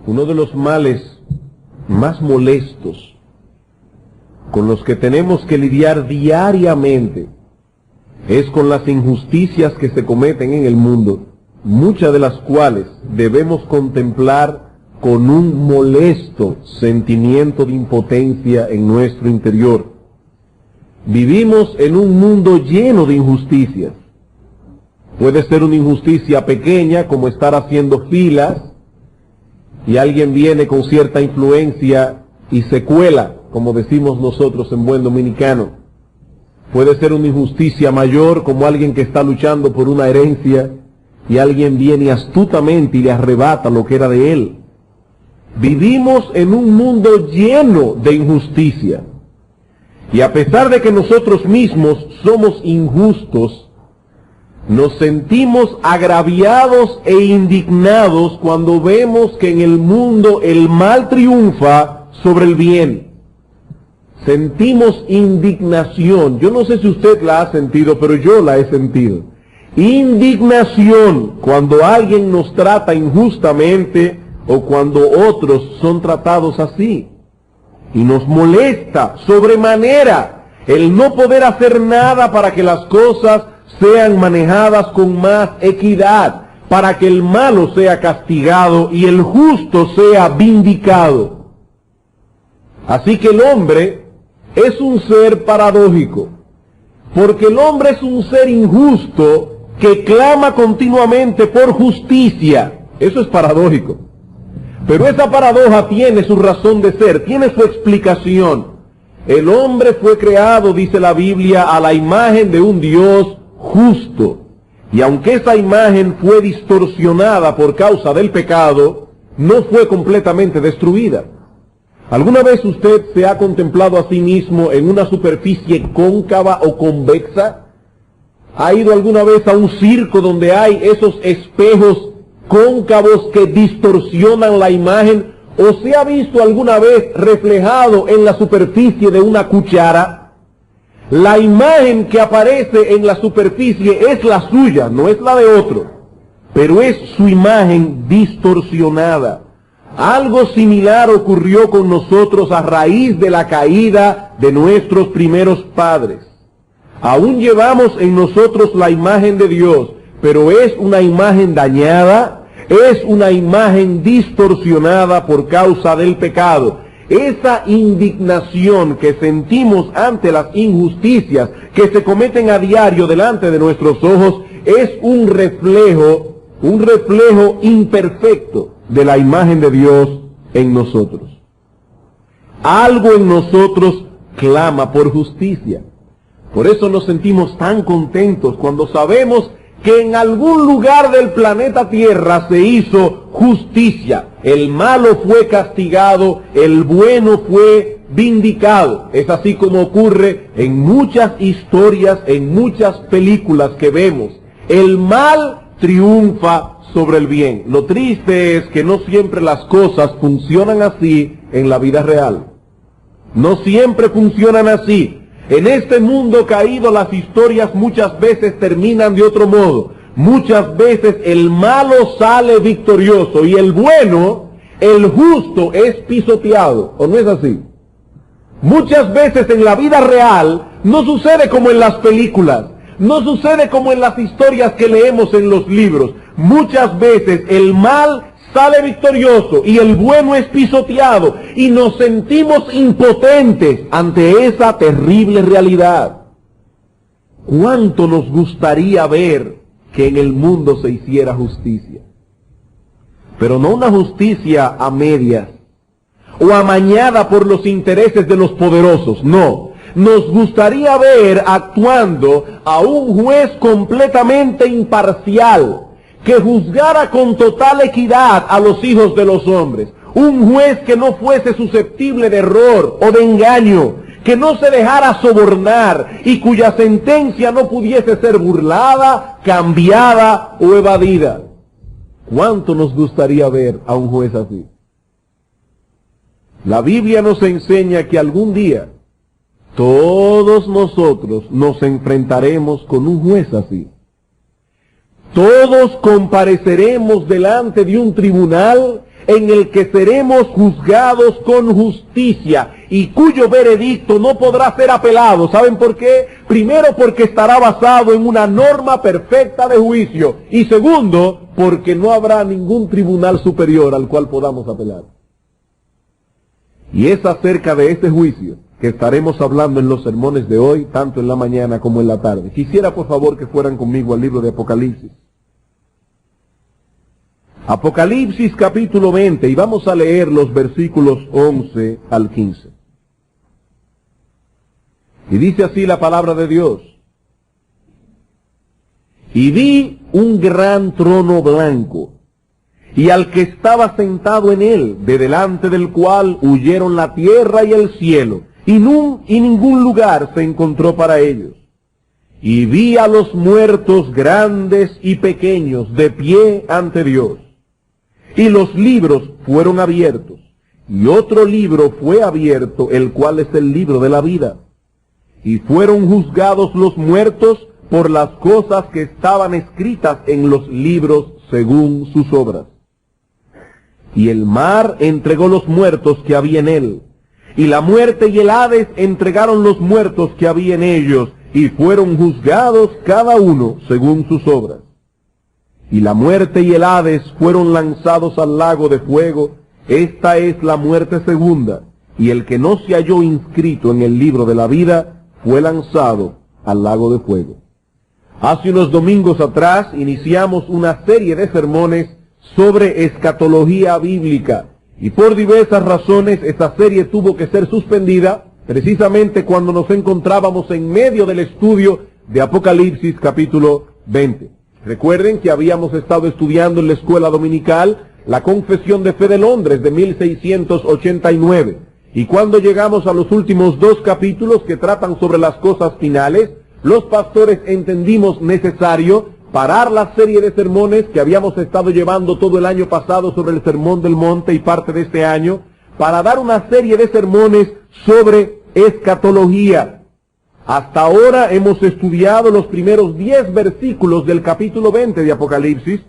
Uno de los males más molestos con los que tenemos que lidiar diariamente es con las injusticias que se cometen en el mundo, muchas de las cuales debemos contemplar con un molesto sentimiento de impotencia en nuestro interior. Vivimos en un mundo lleno de injusticias. Puede ser una injusticia pequeña, como estar haciendo filas, y alguien viene con cierta influencia y se cuela, como decimos nosotros en buen dominicano. Puede ser una injusticia mayor, como alguien que está luchando por una herencia, y alguien viene astutamente y le arrebata lo que era de él. Vivimos en un mundo lleno de injusticia. Y a pesar de que nosotros mismos somos injustos, nos sentimos agraviados e indignados cuando vemos que en el mundo el mal triunfa sobre el bien. Sentimos indignación. Yo no sé si usted la ha sentido, pero yo la he sentido. Indignación cuando alguien nos trata injustamente o cuando otros son tratados así. Y nos molesta sobremanera el no poder hacer nada para que las cosas sean manejadas con más equidad, para que el malo sea castigado y el justo sea vindicado. Así que el hombre es un ser paradójico, porque el hombre es un ser injusto que clama continuamente por justicia. Eso es paradójico. Pero esa paradoja tiene su razón de ser, tiene su explicación. El hombre fue creado, dice la Biblia, a la imagen de un Dios justo. Y aunque esa imagen fue distorsionada por causa del pecado, no fue completamente destruida. ¿Alguna vez usted se ha contemplado a sí mismo en una superficie cóncava o convexa? ¿Ha ido alguna vez a un circo donde hay esos espejos cóncavos que distorsionan la imagen? ¿O se ha visto alguna vez reflejado en la superficie de una cuchara? La imagen que aparece en la superficie es la suya, no es la de otro, pero es su imagen distorsionada. Algo similar ocurrió con nosotros a raíz de la caída de nuestros primeros padres. Aún llevamos en nosotros la imagen de Dios, pero es una imagen dañada, es una imagen distorsionada por causa del pecado. Esa indignación que sentimos ante las injusticias que se cometen a diario delante de nuestros ojos es un reflejo imperfecto de la imagen de Dios en nosotros. Algo en nosotros clama por justicia. Por eso nos sentimos tan contentos cuando sabemos que en algún lugar del planeta Tierra se hizo justicia. El malo fue castigado, el bueno fue vindicado. Es así como ocurre en muchas historias, en muchas películas que vemos. El mal triunfa sobre el bien. Lo triste es que no siempre las cosas funcionan así en la vida real. No siempre funcionan así. En este mundo caído las historias muchas veces terminan de otro modo. Muchas veces el malo sale victorioso y el bueno, el justo, es pisoteado. ¿O no es así? Muchas veces en la vida real no sucede como en las películas, no sucede como en las historias que leemos en los libros. Muchas veces el mal sale victorioso y el bueno es pisoteado y nos sentimos impotentes ante esa terrible realidad. ¿Cuánto nos gustaría ver que en el mundo se hiciera justicia? Pero no una justicia a medias o amañada por los intereses de los poderosos, no. Nos gustaría ver actuando a un juez completamente imparcial, que juzgara con total equidad a los hijos de los hombres. Un juez que no fuese susceptible de error o de engaño, que no se dejara sobornar y cuya sentencia no pudiese ser burlada, cambiada o evadida. ¿Cuánto nos gustaría ver a un juez así? La Biblia nos enseña que algún día todos nosotros nos enfrentaremos con un juez así. Todos compareceremos delante de un tribunal en el que seremos juzgados con justicia y cuyo veredicto no podrá ser apelado. ¿Saben por qué? Primero, porque estará basado en una norma perfecta de juicio, y segundo, porque no habrá ningún tribunal superior al cual podamos apelar. Y es acerca de este juicio que estaremos hablando en los sermones de hoy, tanto en la mañana como en la tarde. Quisiera por favor que fueran conmigo al libro de Apocalipsis. Apocalipsis capítulo 20, y vamos a leer los versículos 11 al 15. Y dice así la palabra de Dios. Y vi un gran trono blanco, y al que estaba sentado en él, de delante del cual huyeron la tierra y el cielo, y ningún lugar se encontró para ellos. Y vi a los muertos grandes y pequeños de pie ante Dios. Y los libros fueron abiertos, y otro libro fue abierto, el cual es el libro de la vida. Y fueron juzgados los muertos por las cosas que estaban escritas en los libros según sus obras. Y el mar entregó los muertos que había en él, y la muerte y el Hades entregaron los muertos que había en ellos, y fueron juzgados cada uno según sus obras. Y la muerte y el Hades fueron lanzados al lago de fuego. Esta es la muerte segunda, y el que no se halló inscrito en el libro de la vida fue lanzado al lago de fuego. Hace unos domingos atrás iniciamos una serie de sermones sobre escatología bíblica, y por diversas razones esta serie tuvo que ser suspendida precisamente cuando nos encontrábamos en medio del estudio de Apocalipsis capítulo 20. Recuerden que habíamos estado estudiando en la escuela dominical la Confesión de Fe de Londres de 1689, y cuando llegamos a los últimos dos capítulos que tratan sobre las cosas finales, los pastores entendimos necesario parar la serie de sermones que habíamos estado llevando todo el año pasado sobre el Sermón del Monte y parte de este año, para dar una serie de sermones sobre escatología. Hasta ahora hemos estudiado los primeros 10 versículos del capítulo 20 de Apocalipsis.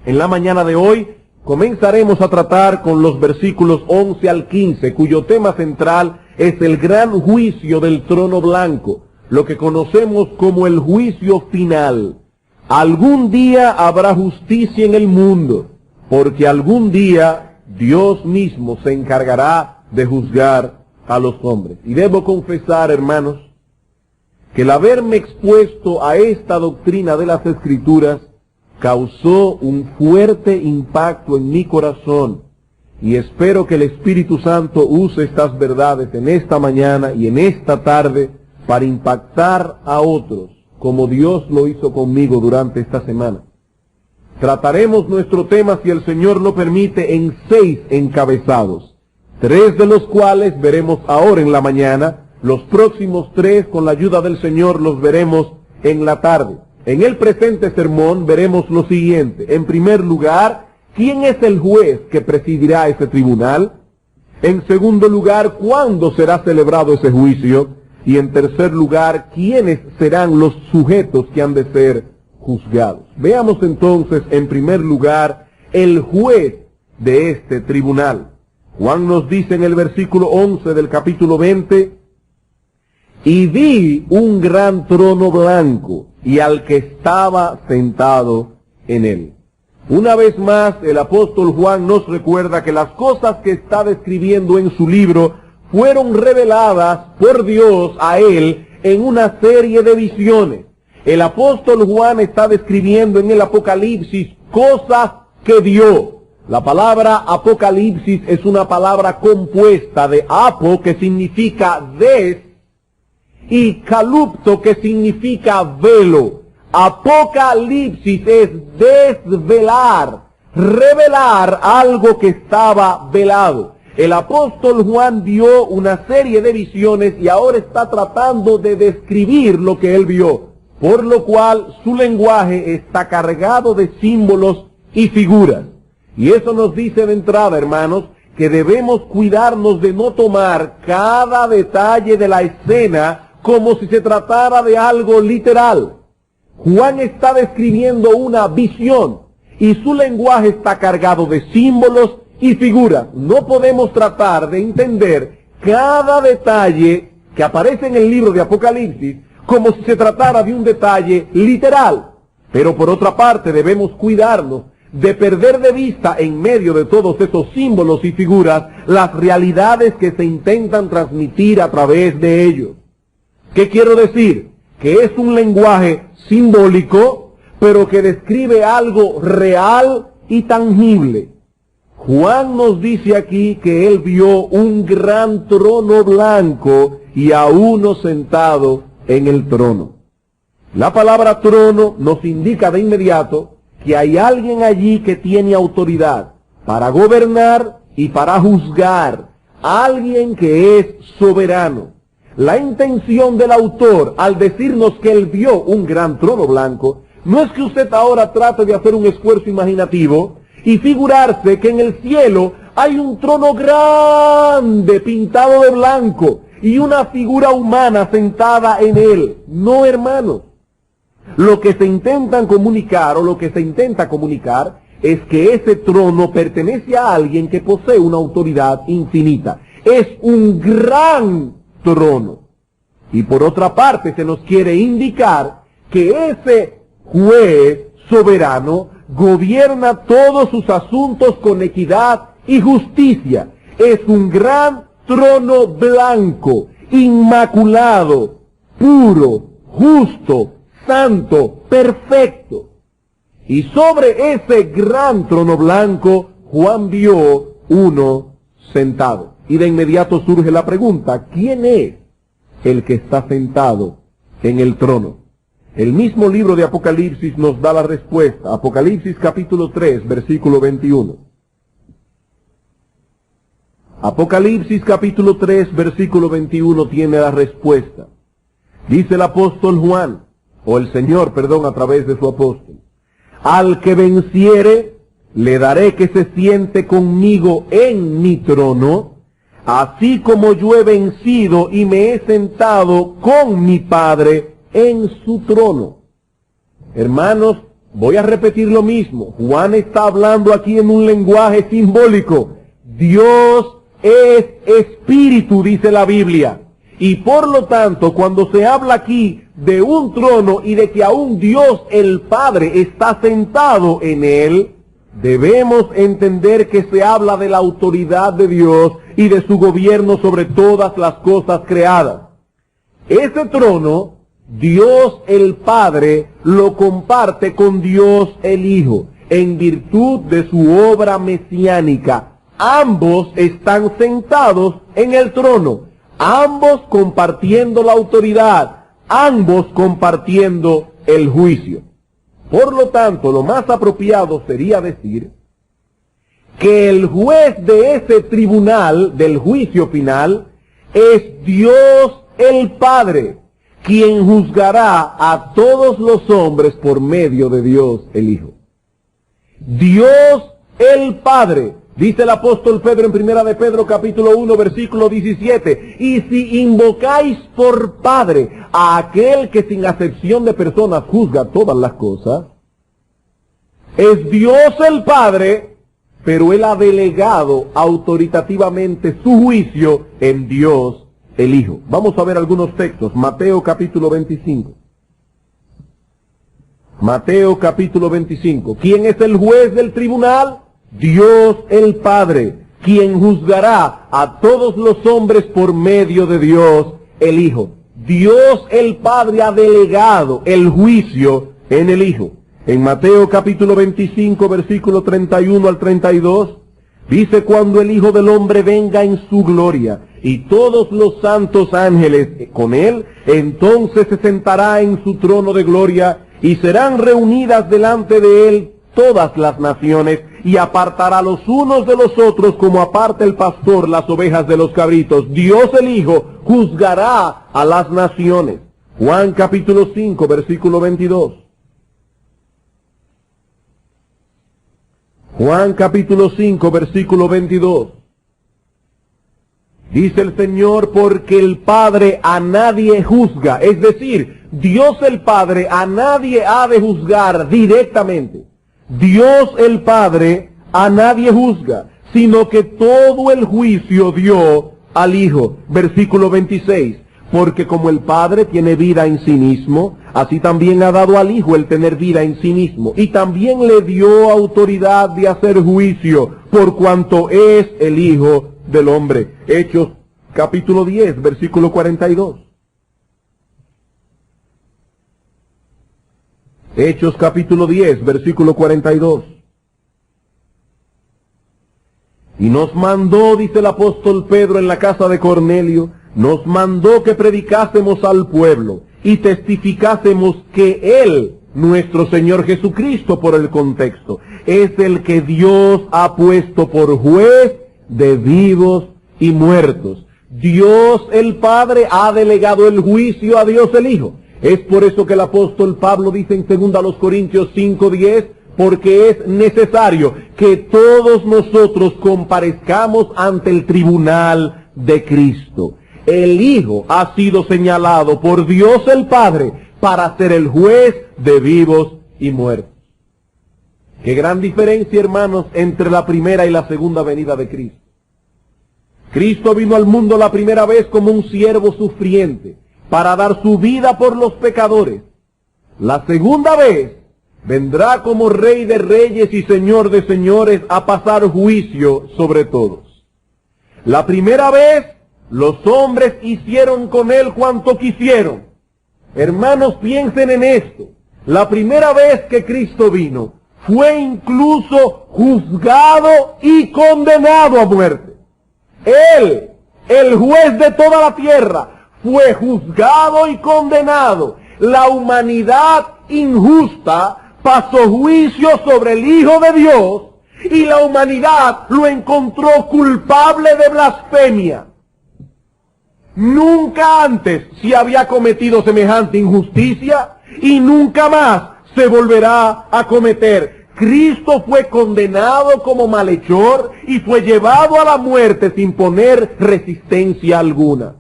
En la mañana de hoy comenzaremos a tratar con los versículos 11 al 15, cuyo tema central es el gran juicio del trono blanco, lo que conocemos como el juicio final. Algún día habrá justicia en el mundo, porque algún día Dios mismo se encargará de juzgar a los hombres. Y debo confesar, hermanos, que el haberme expuesto a esta doctrina de las Escrituras causó un fuerte impacto en mi corazón, y espero que el Espíritu Santo use estas verdades en esta mañana y en esta tarde para impactar a otros, como Dios lo hizo conmigo durante esta semana. Trataremos nuestro tema, si el Señor lo permite, en 6 encabezados, 3 de los cuales veremos ahora en la mañana. Los próximos 3, con la ayuda del Señor, los veremos en la tarde. En el presente sermón veremos lo siguiente. En primer lugar, ¿quién es el juez que presidirá ese tribunal? En segundo lugar, ¿cuándo será celebrado ese juicio? Y en tercer lugar, ¿quiénes serán los sujetos que han de ser juzgados? Veamos entonces, en primer lugar, el juez de este tribunal. Juan nos dice en el versículo 11 del capítulo 20, y vi un gran trono blanco, y al que estaba sentado en él. Una vez más, el apóstol Juan nos recuerda que las cosas que está describiendo en su libro fueron reveladas por Dios a él en una serie de visiones. El apóstol Juan está describiendo en el Apocalipsis cosas que vio. La palabra Apocalipsis es una palabra compuesta de apo, que significa des, y calupto, que significa velo. Apocalipsis es desvelar, revelar algo que estaba velado. El apóstol Juan vio una serie de visiones y ahora está tratando de describir lo que él vio, por lo cual su lenguaje está cargado de símbolos y figuras. Y eso nos dice de entrada, hermanos, que debemos cuidarnos de no tomar cada detalle de la escena como si se tratara de algo literal. Juan está describiendo una visión y su lenguaje está cargado de símbolos y figuras. No podemos tratar de entender cada detalle que aparece en el libro de Apocalipsis como si se tratara de un detalle literal. Pero por otra parte debemos cuidarnos de perder de vista en medio de todos esos símbolos y figuras las realidades que se intentan transmitir a través de ellos. ¿Qué quiero decir? Que es un lenguaje simbólico, pero que describe algo real y tangible. Juan nos dice aquí que él vio un gran trono blanco y a uno sentado en el trono. La palabra trono nos indica de inmediato que hay alguien allí que tiene autoridad para gobernar y para juzgar, alguien que es soberano. La intención del autor al decirnos que él vio un gran trono blanco, no es que usted ahora trate de hacer un esfuerzo imaginativo y figurarse que en el cielo hay un trono grande pintado de blanco y una figura humana sentada en él. No, hermanos. Lo que se intentan comunicar o lo que se intenta comunicar es que ese trono pertenece a alguien que posee una autoridad infinita. Es un gran trono. Y por otra parte se nos quiere indicar que ese juez soberano gobierna todos sus asuntos con equidad y justicia. Es un gran trono blanco, inmaculado, puro, justo, santo, perfecto. Y sobre ese gran trono blanco, Juan vio uno sentado. Y de inmediato surge la pregunta, ¿quién es el que está sentado en el trono? El mismo libro de Apocalipsis nos da la respuesta. Apocalipsis capítulo 3, versículo 21. Apocalipsis capítulo 3, versículo 21 tiene la respuesta. Dice el apóstol Juan, o el Señor, perdón, a través de su apóstol: al que venciere, le daré que se siente conmigo en mi trono, así como yo he vencido y me he sentado con mi Padre en su trono. Hermanos, voy a repetir lo mismo. Juan está hablando aquí en un lenguaje simbólico. Dios es espíritu, dice la Biblia. Y por lo tanto, cuando se habla aquí de un trono y de que aún Dios el Padre está sentado en él, debemos entender que se habla de la autoridad de Dios y de su gobierno sobre todas las cosas creadas. Ese trono, Dios el Padre lo comparte con Dios el Hijo, en virtud de su obra mesiánica. Ambos están sentados en el trono, ambos compartiendo la autoridad, ambos compartiendo el juicio. Por lo tanto, lo más apropiado sería decir que el juez de ese tribunal del juicio final es Dios el Padre, quien juzgará a todos los hombres por medio de Dios el Hijo. Dios el Padre, dice el apóstol Pedro en primera de Pedro capítulo 1 versículo 17, y si invocáis por Padre a aquel que sin acepción de personas juzga todas las cosas, es Dios el Padre, pero él ha delegado autoritativamente su juicio en Dios el Hijo. Vamos a ver algunos textos. Mateo capítulo 25. Mateo capítulo 25. ¿Quién es el juez del tribunal? Dios el Padre, quien juzgará a todos los hombres por medio de Dios el Hijo. Dios el Padre ha delegado el juicio en el Hijo. En Mateo capítulo 25, versículo 31 al 32, dice: cuando el Hijo del Hombre venga en su gloria y todos los santos ángeles con él, entonces se sentará en su trono de gloria y serán reunidas delante de él todas las naciones, y apartará los unos de los otros como aparta el pastor las ovejas de los cabritos. Dios el Hijo juzgará a las naciones. Juan capítulo 5, versículo 22. Juan capítulo 5, versículo 22. Dice el Señor: porque el Padre a nadie juzga, es decir, Dios el Padre a nadie ha de juzgar directamente. Dios el Padre a nadie juzga, sino que todo el juicio dio al Hijo. Versículo 26. Porque como el Padre tiene vida en sí mismo, así también ha dado al Hijo el tener vida en sí mismo. Y también le dio autoridad de hacer juicio, por cuanto es el Hijo del Hombre. Hechos capítulo 10, versículo 42. Hechos capítulo 10, versículo 42. Y nos mandó, dice el apóstol Pedro en la casa de Cornelio, nos mandó que predicásemos al pueblo y testificásemos que Él, nuestro Señor Jesucristo, por el contexto, es el que Dios ha puesto por juez de vivos y muertos. Dios el Padre ha delegado el juicio a Dios el Hijo. Es por eso que el apóstol Pablo dice en 2 Corintios 5:10, porque es necesario que todos nosotros comparezcamos ante el tribunal de Cristo. El Hijo ha sido señalado por Dios el Padre para ser el juez de vivos y muertos. Qué gran diferencia, hermanos, entre la primera y la segunda venida de Cristo. Cristo vino al mundo la primera vez como un siervo sufriente, para dar su vida por los pecadores. La segunda vez vendrá como Rey de reyes y Señor de señores a pasar juicio sobre todos. La primera vez los hombres hicieron con Él cuanto quisieron. Hermanos, piensen en esto. La primera vez que Cristo vino, fue incluso juzgado y condenado a muerte. Él, el juez de toda la tierra, fue juzgado y condenado. La humanidad injusta pasó juicio sobre el Hijo de Dios y la humanidad lo encontró culpable de blasfemia. Nunca antes se había cometido semejante injusticia y nunca más se volverá a cometer. Cristo fue condenado como malhechor y fue llevado a la muerte sin poner resistencia alguna.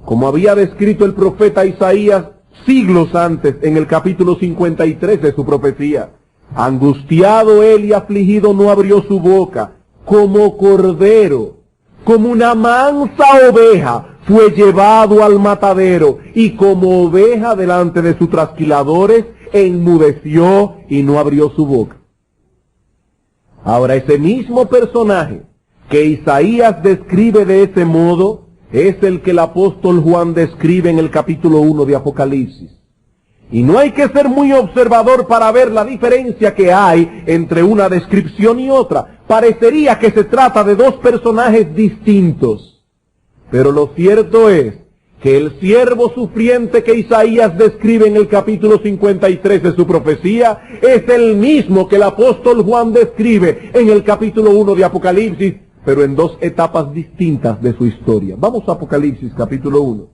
Como había descrito el profeta Isaías siglos antes en el capítulo 53 de su profecía, angustiado él y afligido no abrió su boca, como cordero, como una mansa oveja, fue llevado al matadero, y como oveja delante de sus trasquiladores, enmudeció y no abrió su boca. Ahora, ese mismo personaje que Isaías describe de ese modo, es el que el apóstol Juan describe en el capítulo 1 de Apocalipsis. Y no hay que ser muy observador para ver la diferencia que hay entre una descripción y otra. Parecería que se trata de dos personajes distintos. Pero lo cierto es que el siervo sufriente que Isaías describe en el capítulo 53 de su profecía es el mismo que el apóstol Juan describe en el capítulo 1 de Apocalipsis, pero en dos etapas distintas de su historia. Vamos a Apocalipsis capítulo 1.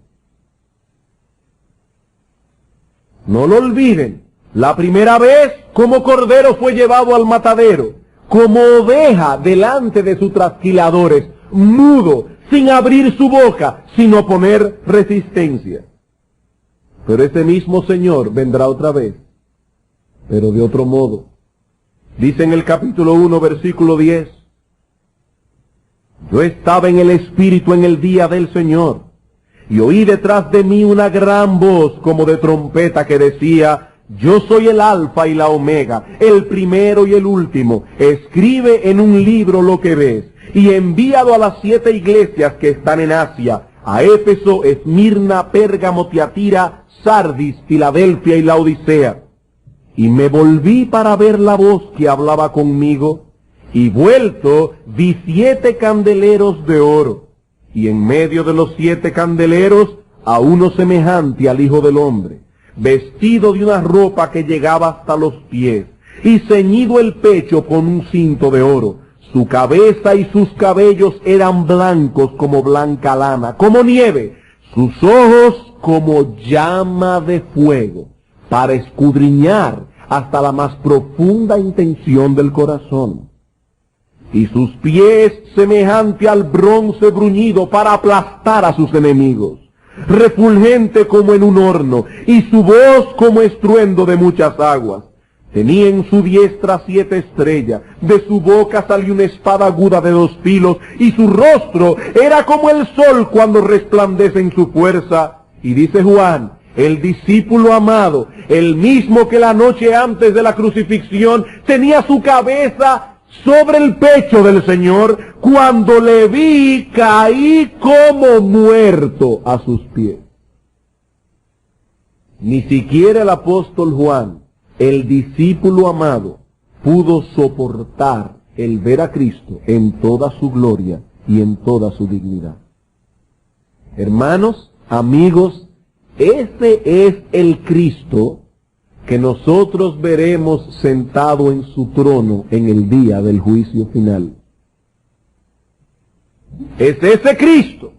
No lo olviden, la primera vez como cordero fue llevado al matadero, como oveja delante de sus trasquiladores, mudo, sin abrir su boca, sin oponer resistencia. Pero ese mismo Señor vendrá otra vez, pero de otro modo. Dice en el capítulo 1, versículo 10, yo estaba en el Espíritu en el día del Señor, y oí detrás de mí una gran voz como de trompeta que decía, yo soy el Alfa y la Omega, el primero y el último. Escribe en un libro lo que ves, y envíalo a las 7 iglesias que están en Asia, a Éfeso, Esmirna, Pérgamo, Tiatira, Sardis, Filadelfia y Laodicea. Y me volví para ver la voz que hablaba conmigo, y vuelto vi 7 candeleros de oro, y en medio de los 7 candeleros a uno semejante al Hijo del Hombre, vestido de una ropa que llegaba hasta los pies, y ceñido el pecho con un cinto de oro. Su cabeza y sus cabellos eran blancos como blanca lana, como nieve, sus ojos como llama de fuego, para escudriñar hasta la más profunda intención del corazón. Y sus pies semejante al bronce bruñido para aplastar a sus enemigos. refulgente como en un horno, y su voz como estruendo de muchas aguas. Tenía en su diestra 7 estrellas, de su boca salió una espada aguda de 2 filos, y su rostro era como el sol cuando resplandece en su fuerza. Y dice Juan, el discípulo amado, el mismo que la noche antes de la crucifixión tenía su cabeza sobre el pecho del Señor, cuando le vi, caí como muerto a sus pies. Ni siquiera el apóstol Juan, el discípulo amado, pudo soportar el ver a Cristo en toda su gloria y en toda su dignidad. Hermanos, amigos, ese es el Cristo que nosotros veremos sentado en su trono en el día del juicio final. Es ese Cristo,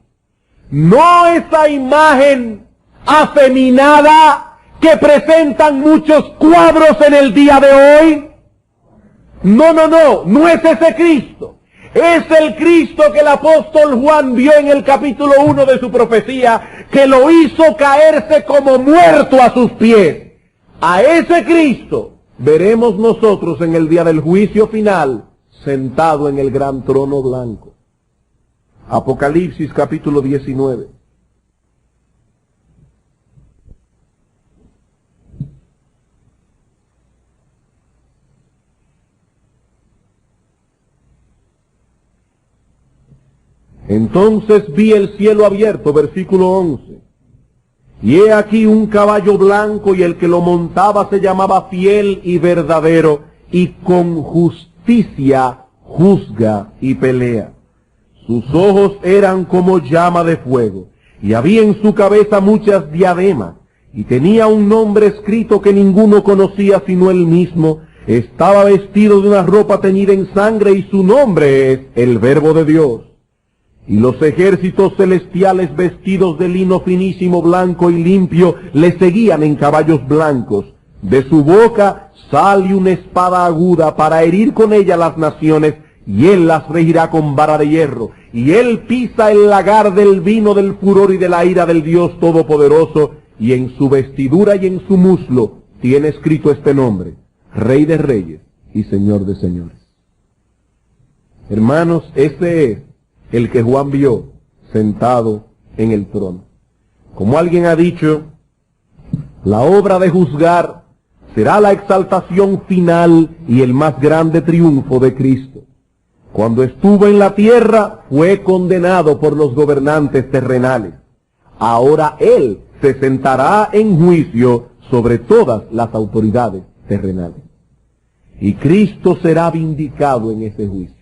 no esa imagen afeminada que presentan muchos cuadros en el día de hoy. No es ese Cristo. Es el Cristo que el apóstol Juan vio en el capítulo 1 de su profecía, que lo hizo caerse como muerto a sus pies. A ese Cristo veremos nosotros en el día del juicio final, sentado en el gran trono blanco. Apocalipsis capítulo 19. Entonces vi el cielo abierto, versículo 11. Y he aquí un caballo blanco, y el que lo montaba se llamaba Fiel y Verdadero, y con justicia juzga y pelea. Sus ojos eran como llama de fuego, y había en su cabeza muchas diademas, y tenía un nombre escrito que ninguno conocía sino él mismo. Estaba vestido de una ropa teñida en sangre, y su nombre es el Verbo de Dios. Y los ejércitos celestiales vestidos de lino finísimo, blanco y limpio, le seguían en caballos blancos. De su boca sale una espada aguda para herir con ella las naciones, y él las regirá con vara de hierro. Y él pisa el lagar del vino del furor y de la ira del Dios Todopoderoso, y en su vestidura y en su muslo tiene escrito este nombre: Rey de Reyes y Señor de Señores. Hermanos, este es el que Juan vio sentado en el trono. Como alguien ha dicho, la obra de juzgar será la exaltación final y el más grande triunfo de Cristo. Cuando estuvo en la tierra, fue condenado por los gobernantes terrenales. Ahora Él se sentará en juicio sobre todas las autoridades terrenales. Y Cristo será vindicado en ese juicio.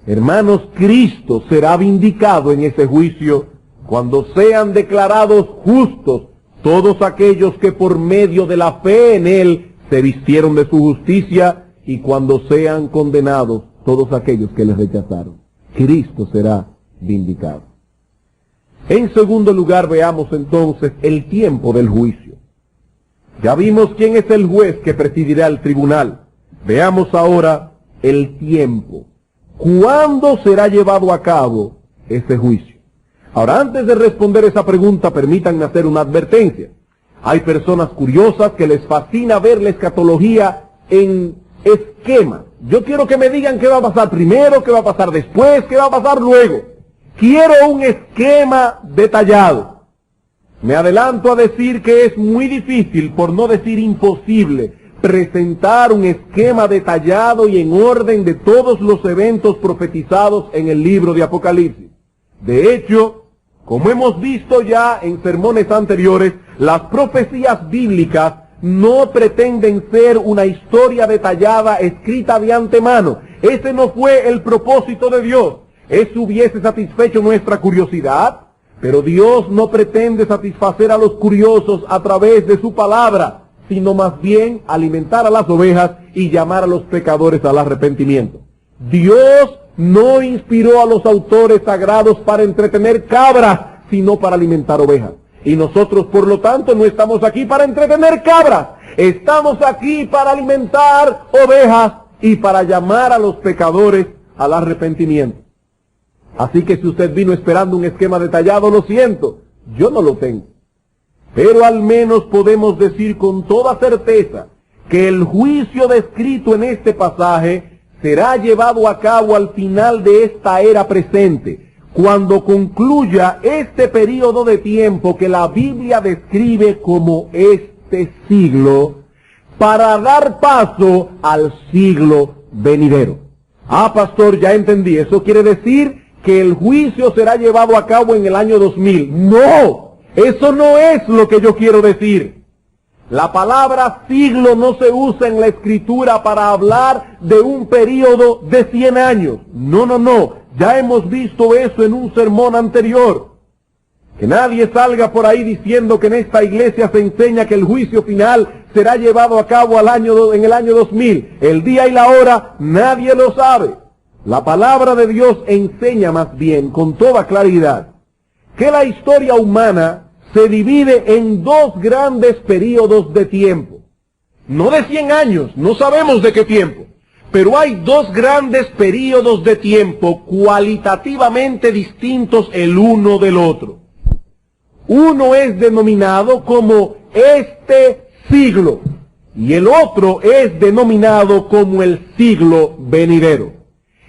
Hermanos, Cristo será vindicado en ese juicio cuando sean declarados justos todos aquellos que por medio de la fe en Él se vistieron de su justicia, y cuando sean condenados todos aquellos que le rechazaron. Cristo será vindicado. En segundo lugar, veamos entonces el tiempo del juicio. Ya vimos quién es el juez que presidirá el tribunal. Veamos ahora el tiempo. ¿Cuándo será llevado a cabo ese juicio? Ahora, antes de responder esa pregunta, permítanme hacer una advertencia. Hay personas curiosas que les fascina ver la escatología en esquema. Yo quiero que me digan qué va a pasar primero, qué va a pasar después, qué va a pasar luego. Quiero un esquema detallado. Me adelanto a decir que es muy difícil, por no decir imposible, presentar un esquema detallado y en orden de todos los eventos profetizados en el libro de Apocalipsis. De hecho, como hemos visto ya en sermones anteriores, las profecías bíblicas no pretenden ser una historia detallada escrita de antemano. Ese no fue el propósito de Dios. Eso hubiese satisfecho nuestra curiosidad, pero Dios no pretende satisfacer a los curiosos a través de su palabra, sino más bien alimentar a las ovejas y llamar a los pecadores al arrepentimiento. Dios no inspiró a los autores sagrados para entretener cabras, sino para alimentar ovejas. Y nosotros, por lo tanto, no estamos aquí para entretener cabras. Estamos aquí para alimentar ovejas y para llamar a los pecadores al arrepentimiento. Así que si usted vino esperando un esquema detallado, lo siento. Yo no lo tengo. Pero al menos podemos decir con toda certeza que el juicio descrito en este pasaje será llevado a cabo al final de esta era presente, cuando concluya este período de tiempo que la Biblia describe como este siglo, para dar paso al siglo venidero. Ah, pastor, ya entendí. Eso quiere decir que el juicio será llevado a cabo en el año 2000. No, eso no es lo que yo quiero decir. La palabra siglo no se usa en la Escritura para hablar de un período de 100 años. No. Ya hemos visto eso en un sermón anterior. Que nadie salga por ahí diciendo que en esta iglesia se enseña que el juicio final será llevado a cabo en el año 2000. El día y la hora nadie lo sabe. La palabra de Dios enseña más bien con toda claridad que la historia humana se divide en dos grandes períodos de tiempo. No de 100 años, no sabemos de qué tiempo. Pero hay dos grandes períodos de tiempo cualitativamente distintos el uno del otro. Uno es denominado como este siglo y el otro es denominado como el siglo venidero.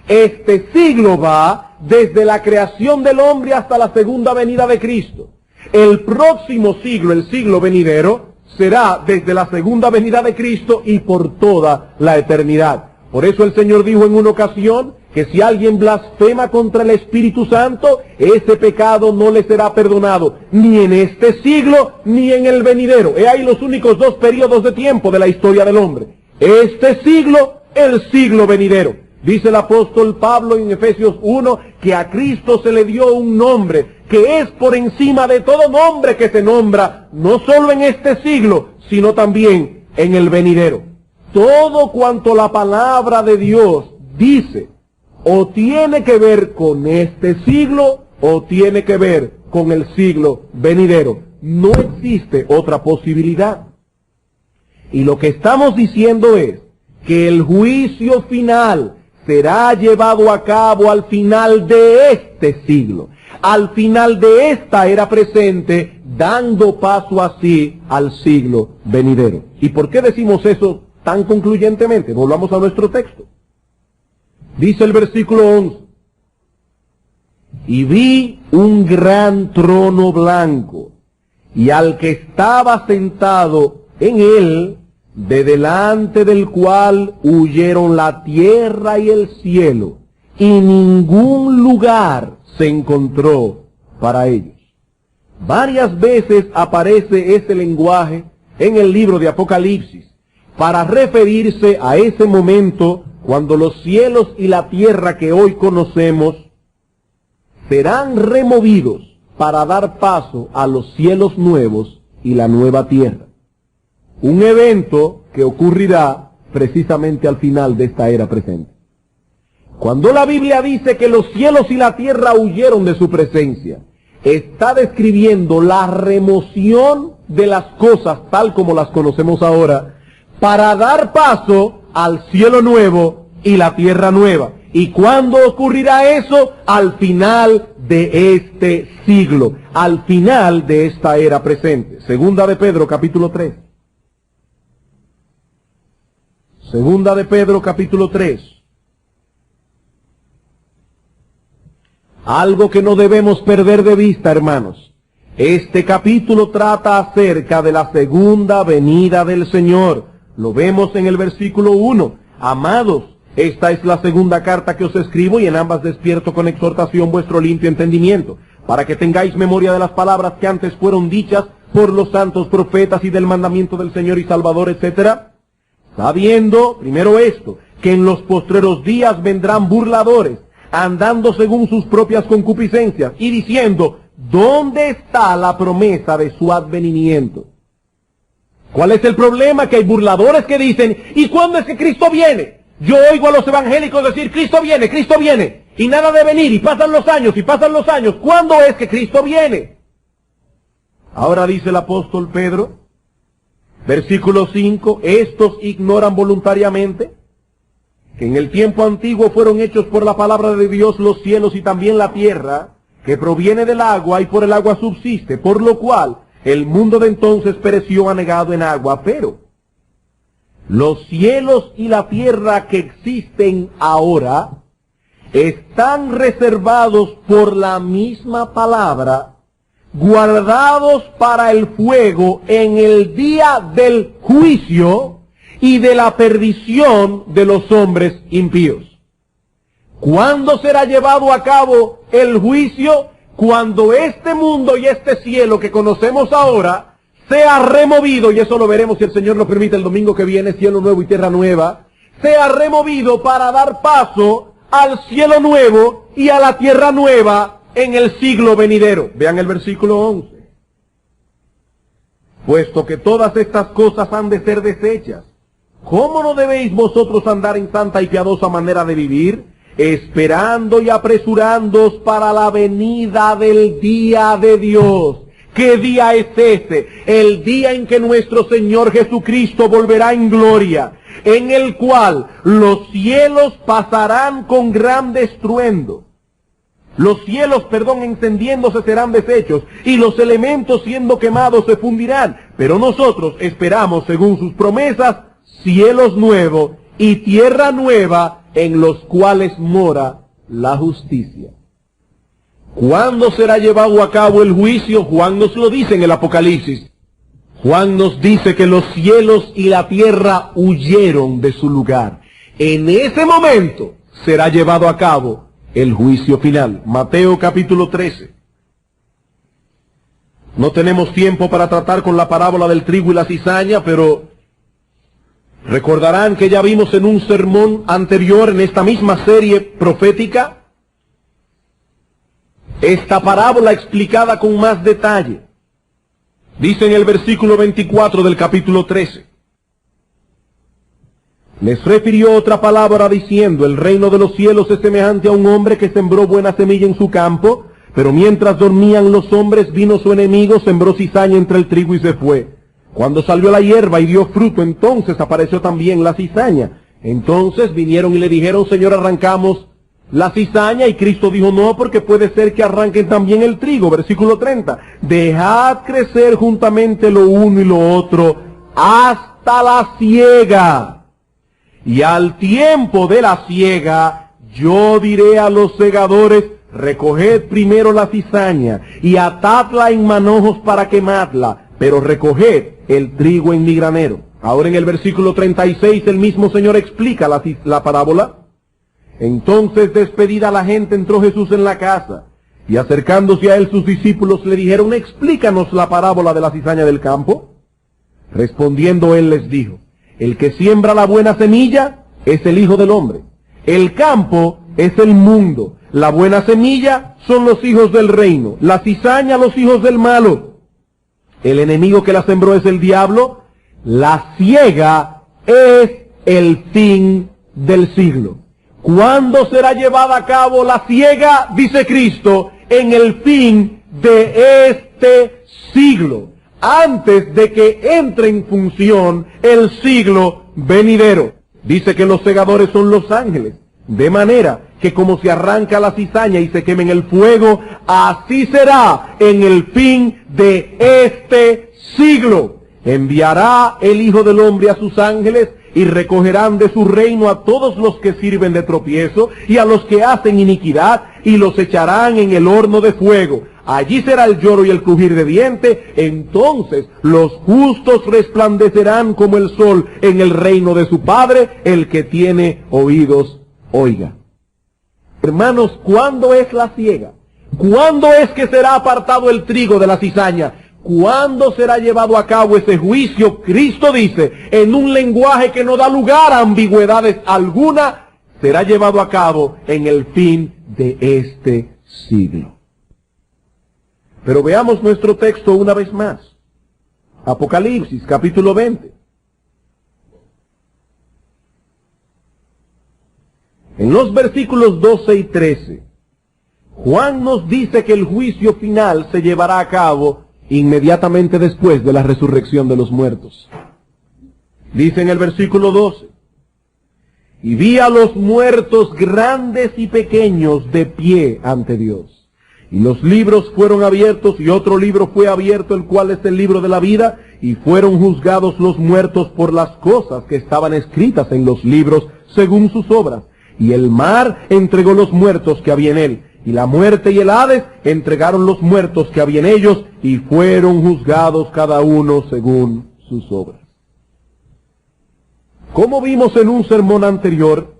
Este siglo va desde la creación del hombre hasta la segunda venida de Cristo. El próximo siglo, el siglo venidero, será desde la segunda venida de Cristo y por toda la eternidad. Por eso el Señor dijo en una ocasión que si alguien blasfema contra el Espíritu Santo, ese pecado no le será perdonado, ni en este siglo, ni en el venidero. He ahí los únicos dos periodos de tiempo de la historia del hombre. Este siglo, el siglo venidero. Dice el apóstol Pablo en Efesios 1 que a Cristo se le dio un nombre que es por encima de todo nombre que se nombra, no solo en este siglo, sino también en el venidero. Todo cuanto la palabra de Dios dice, o tiene que ver con este siglo, o tiene que ver con el siglo venidero. No existe otra posibilidad. Y lo que estamos diciendo es que el juicio final será llevado a cabo al final de este siglo, al final de esta era presente, dando paso así al siglo venidero. ¿Y por qué decimos eso tan concluyentemente? Volvamos a nuestro texto. Dice el versículo 11: y vi un gran trono blanco, y al que estaba sentado en él, de delante del cual huyeron la tierra y el cielo, y ningún lugar se encontró para ellos. Varias veces aparece ese lenguaje en el libro de Apocalipsis para referirse a ese momento cuando los cielos y la tierra que hoy conocemos serán removidos para dar paso a los cielos nuevos y la nueva tierra. Un evento que ocurrirá precisamente al final de esta era presente. Cuando la Biblia dice que los cielos y la tierra huyeron de su presencia, está describiendo la remoción de las cosas tal como las conocemos ahora, para dar paso al cielo nuevo y la tierra nueva. ¿Y cuándo ocurrirá eso? Al final de este siglo, al final de esta era presente. Segunda de Pedro, capítulo 3. Segunda de Pedro, capítulo 3. Algo que no debemos perder de vista, hermanos. Este capítulo trata acerca de la segunda venida del Señor. Lo vemos en el versículo 1. Amados, esta es la segunda carta que os escribo, y en ambas despierto con exhortación vuestro limpio entendimiento, para que tengáis memoria de las palabras que antes fueron dichas por los santos profetas y del mandamiento del Señor y Salvador, etc. Sabiendo, primero esto, que en los postreros días vendrán burladores, andando según sus propias concupiscencias, y diciendo: ¿dónde está la promesa de su advenimiento? ¿Cuál es el problema? Que hay burladores que dicen: ¿y cuándo es que Cristo viene? Yo oigo a los evangélicos decir: Cristo viene, y nada de venir, y pasan los años, ¿cuándo es que Cristo viene? Ahora dice el apóstol Pedro, versículo 5, estos ignoran voluntariamente que en el tiempo antiguo fueron hechos por la palabra de Dios los cielos y también la tierra, que proviene del agua y por el agua subsiste, por lo cual el mundo de entonces pereció anegado en agua, pero los cielos y la tierra que existen ahora están reservados por la misma palabra, guardados para el fuego en el día del juicio y de la perdición de los hombres impíos. ¿Cuándo será llevado a cabo el juicio? Cuando este mundo y este cielo que conocemos ahora sea removido, y eso lo veremos si el Señor lo permite el domingo que viene, cielo nuevo y tierra nueva, sea removido para dar paso al cielo nuevo y a la tierra nueva en el siglo venidero. Vean el versículo 11. Puesto que todas estas cosas han de ser deshechas, ¿cómo no debéis vosotros andar en santa y piadosa manera de vivir, esperando y apresurándoos para la venida del día de Dios? ¿Qué día es ese? El día en que nuestro Señor Jesucristo volverá en gloria, en el cual los cielos pasarán con gran estruendo. Los cielos, encendiéndose serán deshechos, y los elementos siendo quemados se fundirán. Pero nosotros esperamos, según sus promesas, cielos nuevos y tierra nueva, en los cuales mora la justicia. ¿Cuándo será llevado a cabo el juicio? Juan nos lo dice en el Apocalipsis. Juan nos dice que los cielos y la tierra huyeron de su lugar. En ese momento será llevado a cabo el juicio final. Mateo capítulo 13. No tenemos tiempo para tratar con la parábola del trigo y la cizaña, pero recordarán que ya vimos en un sermón anterior en esta misma serie profética esta parábola explicada con más detalle. Dice en el versículo 24 del capítulo 13. Les refirió otra palabra diciendo: el reino de los cielos es semejante a un hombre que sembró buena semilla en su campo, pero mientras dormían los hombres vino su enemigo, sembró cizaña entre el trigo y se fue. Cuando salió la hierba y dio fruto, entonces apareció también la cizaña. Entonces vinieron y le dijeron: Señor, arrancamos la cizaña. Y Cristo dijo: no, porque puede ser que arranquen también el trigo. Versículo 30. Dejad crecer juntamente lo uno y lo otro hasta la siega. Y al tiempo de la siega, yo diré a los segadores: recoged primero la cizaña y atadla en manojos para quemadla, pero recoged el trigo en mi granero. Ahora en el versículo 36 el mismo Señor explica la parábola. Entonces, despedida la gente, entró Jesús en la casa, y acercándose a él sus discípulos le dijeron: explícanos la parábola de la cizaña del campo. Respondiendo él les dijo: el que siembra la buena semilla es el Hijo del Hombre. El campo es el mundo. La buena semilla son los hijos del reino. La cizaña los hijos del malo. El enemigo que la sembró es el diablo. La siega es el fin del siglo. ¿Cuándo será llevada a cabo la siega? Dice Cristo: en el fin de este siglo, antes de que entre en función el siglo venidero. Dice que los segadores son los ángeles, de manera que como se arranca la cizaña y se quema en el fuego, así será en el fin de este siglo. Enviará el Hijo del Hombre a sus ángeles, y recogerán de su reino a todos los que sirven de tropiezo y a los que hacen iniquidad, y los echarán en el horno de fuego. Allí será el lloro y el crujir de dientes. Entonces los justos resplandecerán como el sol en el reino de su Padre. El que tiene oídos, oiga. Hermanos, ¿cuándo es la siega? ¿Cuándo es que será apartado el trigo de la cizaña? ¿Cuándo será llevado a cabo ese juicio? Cristo dice, en un lenguaje que no da lugar a ambigüedades alguna, será llevado a cabo en el fin de este siglo. Pero veamos nuestro texto una vez más. Apocalipsis, capítulo 20. En los versículos 12 y 13, Juan nos dice que el juicio final se llevará a cabo inmediatamente después de la resurrección de los muertos. Dice en el versículo 12: y vi a los muertos grandes y pequeños de pie ante Dios, Y los libros fueron abiertos, y otro libro fue abierto, el cual es el libro de la vida, y fueron juzgados los muertos por las cosas que estaban escritas en los libros, según sus obras. Y el mar entregó los muertos que había en él, y la muerte y el Hades entregaron los muertos que había en ellos, y fueron juzgados cada uno según sus obras. Como vimos en un sermón anterior,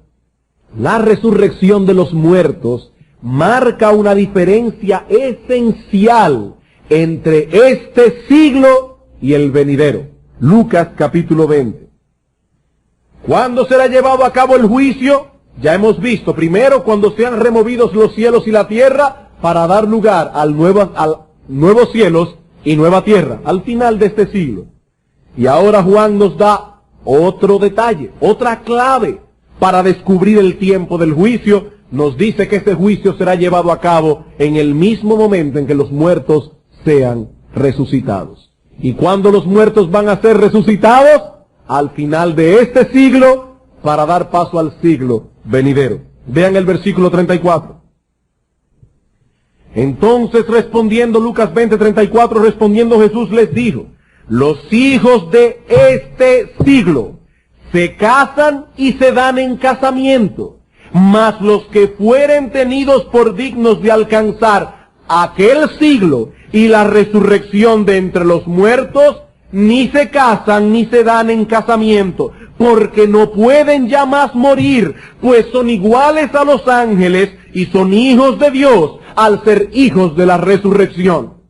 la resurrección de los muertos marca una diferencia esencial entre este siglo y el venidero. Lucas capítulo 20. ¿Cuándo será llevado a cabo el juicio? Ya hemos visto, primero cuando sean removidos los cielos y la tierra para dar lugar al nuevos cielos y nueva tierra, al final de este siglo. Y ahora Juan nos da otro detalle, otra clave para descubrir el tiempo del juicio. Nos dice que este juicio será llevado a cabo en el mismo momento en que los muertos sean resucitados. ¿Y cuándo los muertos van a ser resucitados? Al final de este siglo, para dar paso al siglo venidero. Vean el versículo 34. Entonces respondiendo, Lucas 20:34, respondiendo Jesús les dijo: los hijos de este siglo se casan y se dan en casamiento, mas los que fueren tenidos por dignos de alcanzar aquel siglo y la resurrección de entre los muertos, ni se casan ni se dan en casamiento, porque no pueden ya más morir, pues son iguales a los ángeles y son hijos de Dios al ser hijos de la resurrección.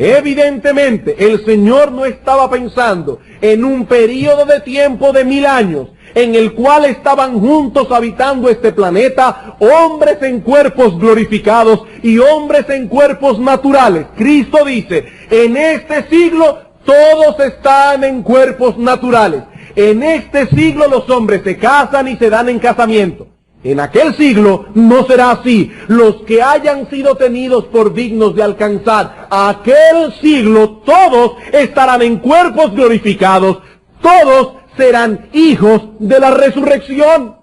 Evidentemente, el Señor no estaba pensando en un período de tiempo de 1000 años, en el cual estaban juntos habitando este planeta, hombres en cuerpos glorificados y hombres en cuerpos naturales. Cristo dice, en este siglo todos están en cuerpos naturales. En este siglo los hombres se casan y se dan en casamiento. En aquel siglo no será así. Los que hayan sido tenidos por dignos de alcanzar aquel siglo, todos estarán en cuerpos glorificados, todos serán hijos de la resurrección.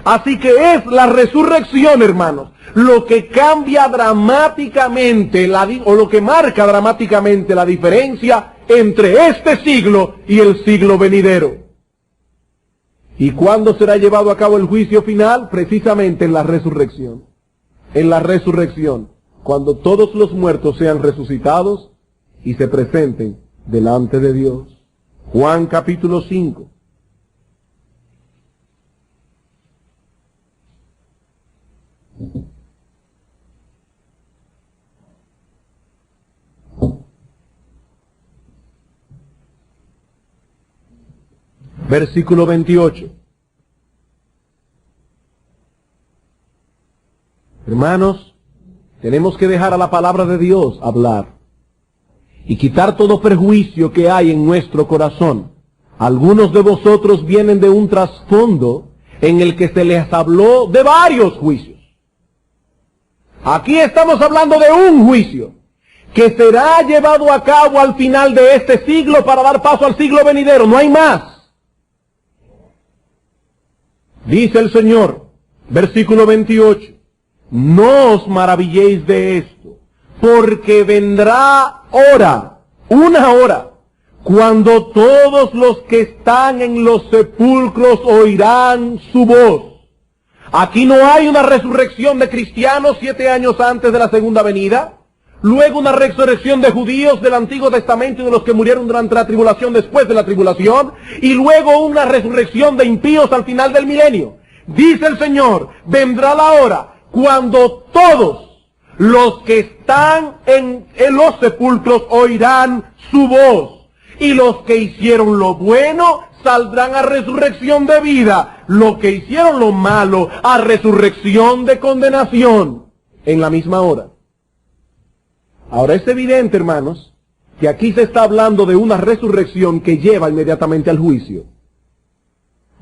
Así que es la resurrección, hermanos, lo que cambia dramáticamente, o lo que marca dramáticamente la diferencia entre este siglo y el siglo venidero. ¿Y cuándo será llevado a cabo el juicio final? Precisamente en la resurrección. En la resurrección, cuando todos los muertos sean resucitados y se presenten delante de Dios. Juan capítulo 5. Versículo 28. Hermanos, tenemos que dejar a la palabra de Dios hablar y quitar todo prejuicio que hay en nuestro corazón. Algunos de vosotros vienen de un trasfondo en el que se les habló de varios juicios. Aquí estamos hablando de un juicio que será llevado a cabo al final de este siglo para dar paso al siglo venidero. No hay más. Dice el Señor, versículo 28, no os maravilléis de esto, porque vendrá hora, una hora, cuando todos los que están en los sepulcros oirán su voz. Aquí no hay una resurrección de cristianos 7 años antes de la segunda venida, luego una resurrección de judíos del Antiguo Testamento y de los que murieron durante la tribulación después de la tribulación, y luego una resurrección de impíos al final del milenio. Dice el Señor, vendrá la hora cuando todos los que están en los sepulcros oirán su voz, y los que hicieron lo bueno saldrán a resurrección de vida, los que hicieron lo malo a resurrección de condenación, en la misma hora. Ahora es evidente, hermanos, que aquí se está hablando de una resurrección que lleva inmediatamente al juicio.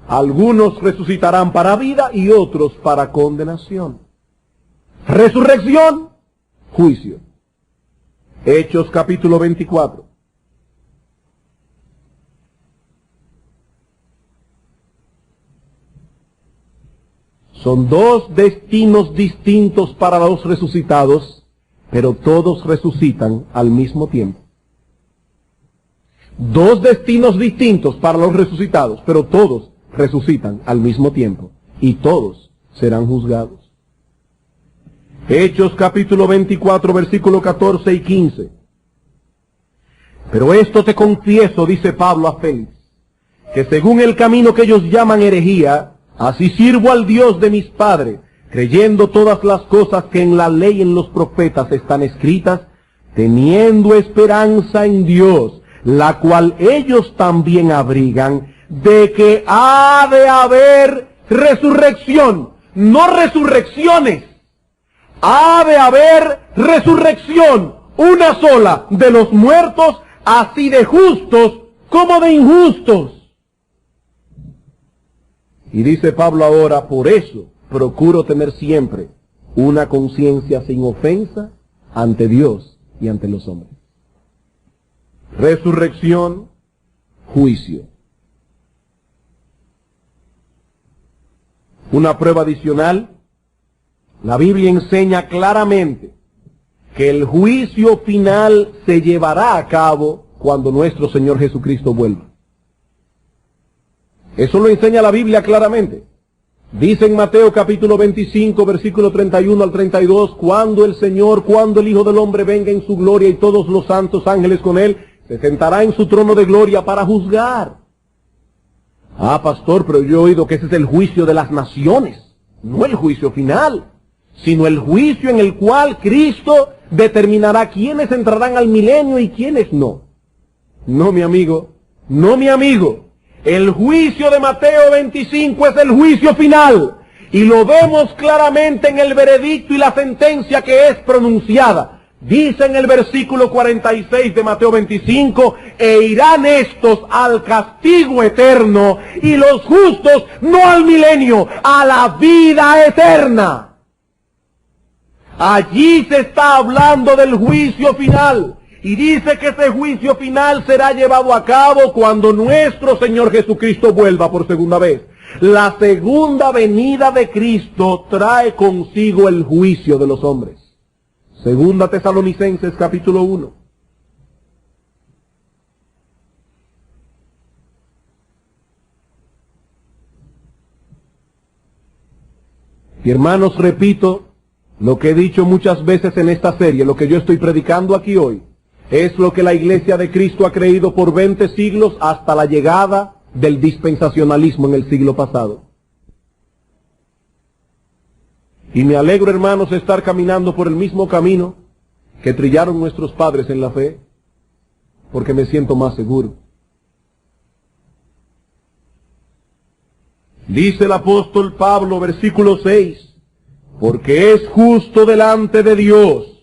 Algunos resucitarán para vida y otros para condenación. Resurrección, juicio. Hechos capítulo 24. Son dos destinos distintos para los resucitados, pero todos resucitan al mismo tiempo. Dos destinos distintos para los resucitados, pero todos resucitan al mismo tiempo, y todos serán juzgados. Hechos capítulo 24, versículo 14 y 15. Pero esto te confieso, dice Pablo a Félix, que según el camino que ellos llaman herejía, así sirvo al Dios de mis padres, creyendo todas las cosas que en la ley y en los profetas están escritas, teniendo esperanza en Dios, la cual ellos también abrigan, de que ha de haber resurrección, no resurrecciones, ha de haber resurrección, una sola, de los muertos, así de justos como de injustos. Y dice Pablo ahora, por eso procuro tener siempre una conciencia sin ofensa ante Dios y ante los hombres. Resurrección, juicio. Una prueba adicional, la Biblia enseña claramente que el juicio final se llevará a cabo cuando nuestro Señor Jesucristo vuelva. Eso lo enseña la Biblia claramente. Dice en Mateo capítulo 25, versículo 31 al 32, cuando el Hijo del Hombre venga en su gloria y todos los santos ángeles con él, se sentará en su trono de gloria para juzgar. Ah, pastor, pero yo he oído que ese es el juicio de las naciones, no el juicio final, sino el juicio en el cual Cristo determinará quiénes entrarán al milenio y quiénes no. No, mi amigo, no, mi amigo. El juicio de Mateo 25 es el juicio final, y lo vemos claramente en el veredicto y la sentencia que es pronunciada. Dice en el versículo 46 de Mateo 25, e irán estos al castigo eterno, y los justos no al milenio, a la vida eterna. Allí se está hablando del juicio final. Y dice que ese juicio final será llevado a cabo cuando nuestro Señor Jesucristo vuelva por segunda vez. La segunda venida de Cristo trae consigo el juicio de los hombres. Segunda Tesalonicenses capítulo 1. Y hermanos, repito lo que he dicho muchas veces en esta serie, lo que yo estoy predicando aquí hoy. Es lo que la Iglesia de Cristo ha creído por 20 siglos hasta la llegada del dispensacionalismo en el siglo pasado. Y me alegro, hermanos, de estar caminando por el mismo camino que trillaron nuestros padres en la fe, porque me siento más seguro. Dice el apóstol Pablo, versículo 6, porque es justo delante de Dios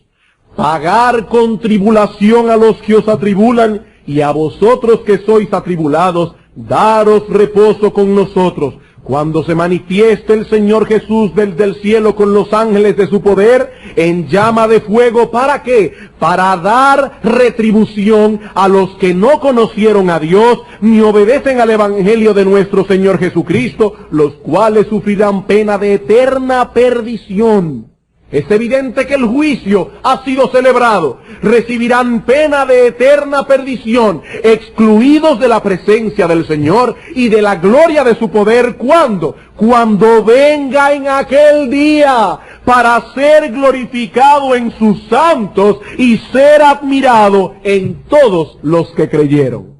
pagar con tribulación a los que os atribulan, y a vosotros que sois atribulados, daros reposo con nosotros, cuando se manifieste el Señor Jesús desde el cielo con los ángeles de su poder, en llama de fuego. ¿Para qué? Para dar retribución a los que no conocieron a Dios, ni obedecen al Evangelio de nuestro Señor Jesucristo, los cuales sufrirán pena de eterna perdición. Es evidente que el juicio ha sido celebrado. Recibirán pena de eterna perdición, excluidos de la presencia del Señor y de la gloria de su poder. ¿Cuándo? Cuando venga en aquel día, para ser glorificado en sus santos y ser admirado en todos los que creyeron.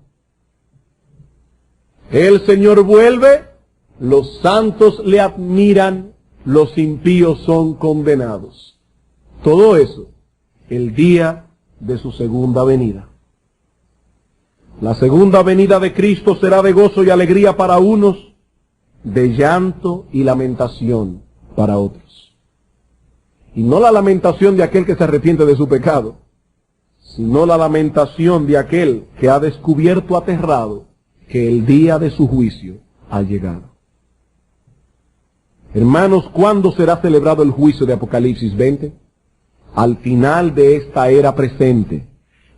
El Señor vuelve, los santos le admiran, los impíos son condenados. Todo eso, el día de su segunda venida. La segunda venida de Cristo será de gozo y alegría para unos, de llanto y lamentación para otros. Y no la lamentación de aquel que se arrepiente de su pecado, sino la lamentación de aquel que ha descubierto aterrado que el día de su juicio ha llegado. Hermanos, ¿cuándo será celebrado el juicio de Apocalipsis 20? Al final de esta era presente,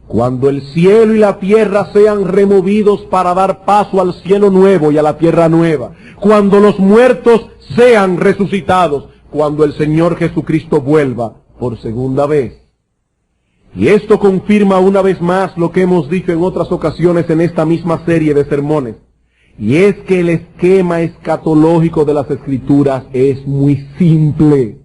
Cuando el cielo y la tierra sean removidos para dar paso al cielo nuevo y a la tierra nueva. Cuando los muertos sean resucitados. Cuando el Señor Jesucristo vuelva por segunda vez. Y esto confirma una vez más lo que hemos dicho en otras ocasiones en esta misma serie de sermones. Y es que el esquema escatológico de las Escrituras es muy simple.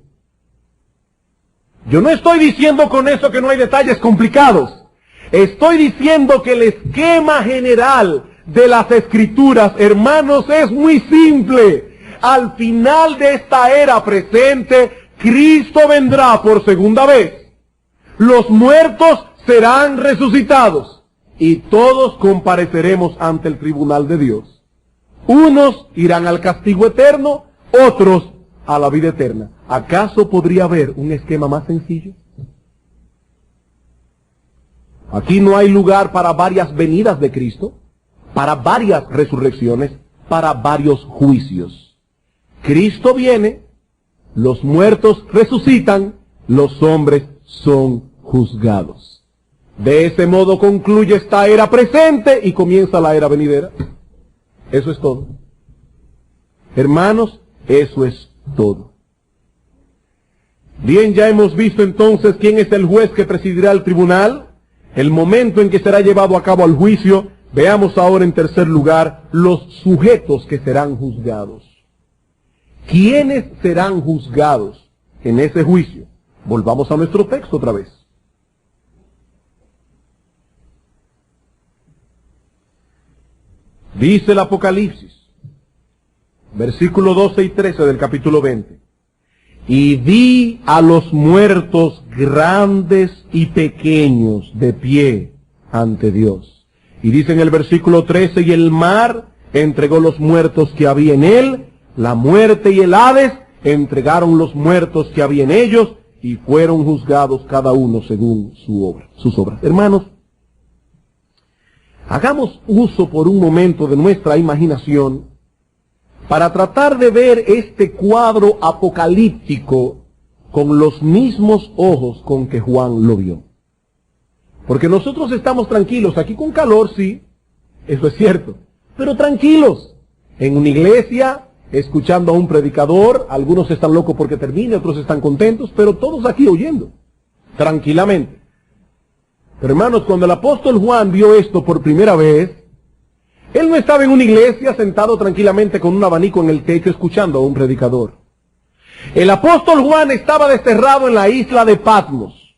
Yo no estoy diciendo con eso que no hay detalles complicados. Estoy diciendo que el esquema general de las Escrituras, hermanos, es muy simple. Al final de esta era presente, Cristo vendrá por segunda vez. Los muertos serán resucitados y todos compareceremos ante el tribunal de Dios. Unos irán al castigo eterno, otros a la vida eterna. ¿Acaso podría haber un esquema más sencillo? Aquí no hay lugar para varias venidas de Cristo, para varias resurrecciones, para varios juicios. Cristo viene, los muertos resucitan, los hombres son juzgados. De ese modo concluye esta era presente y comienza la era venidera. Eso es todo. Hermanos, eso es todo. Bien, ya hemos visto entonces quién es el juez que presidirá el tribunal, el momento en que será llevado a cabo el juicio. Veamos ahora en tercer lugar los sujetos que serán juzgados. ¿Quiénes serán juzgados en ese juicio? Volvamos a nuestro texto otra vez. Dice el Apocalipsis, versículo 12 y 13 del capítulo 20. Y vi a los muertos grandes y pequeños de pie ante Dios. Y dice en el versículo 13, y el mar entregó los muertos que había en él, la muerte y el Hades entregaron los muertos que había en ellos, y fueron juzgados cada uno según sus obras. Hermanos, hagamos uso por un momento de nuestra imaginación para tratar de ver este cuadro apocalíptico con los mismos ojos con que Juan lo vio. Porque nosotros estamos tranquilos, aquí con calor, sí, eso es cierto, pero tranquilos, en una iglesia, escuchando a un predicador, algunos están locos porque termine, otros están contentos, pero todos aquí oyendo, tranquilamente. Pero hermanos, cuando el apóstol Juan vio esto por primera vez, él no estaba en una iglesia sentado tranquilamente con un abanico en el techo escuchando a un predicador. El apóstol Juan estaba desterrado en la isla de Patmos,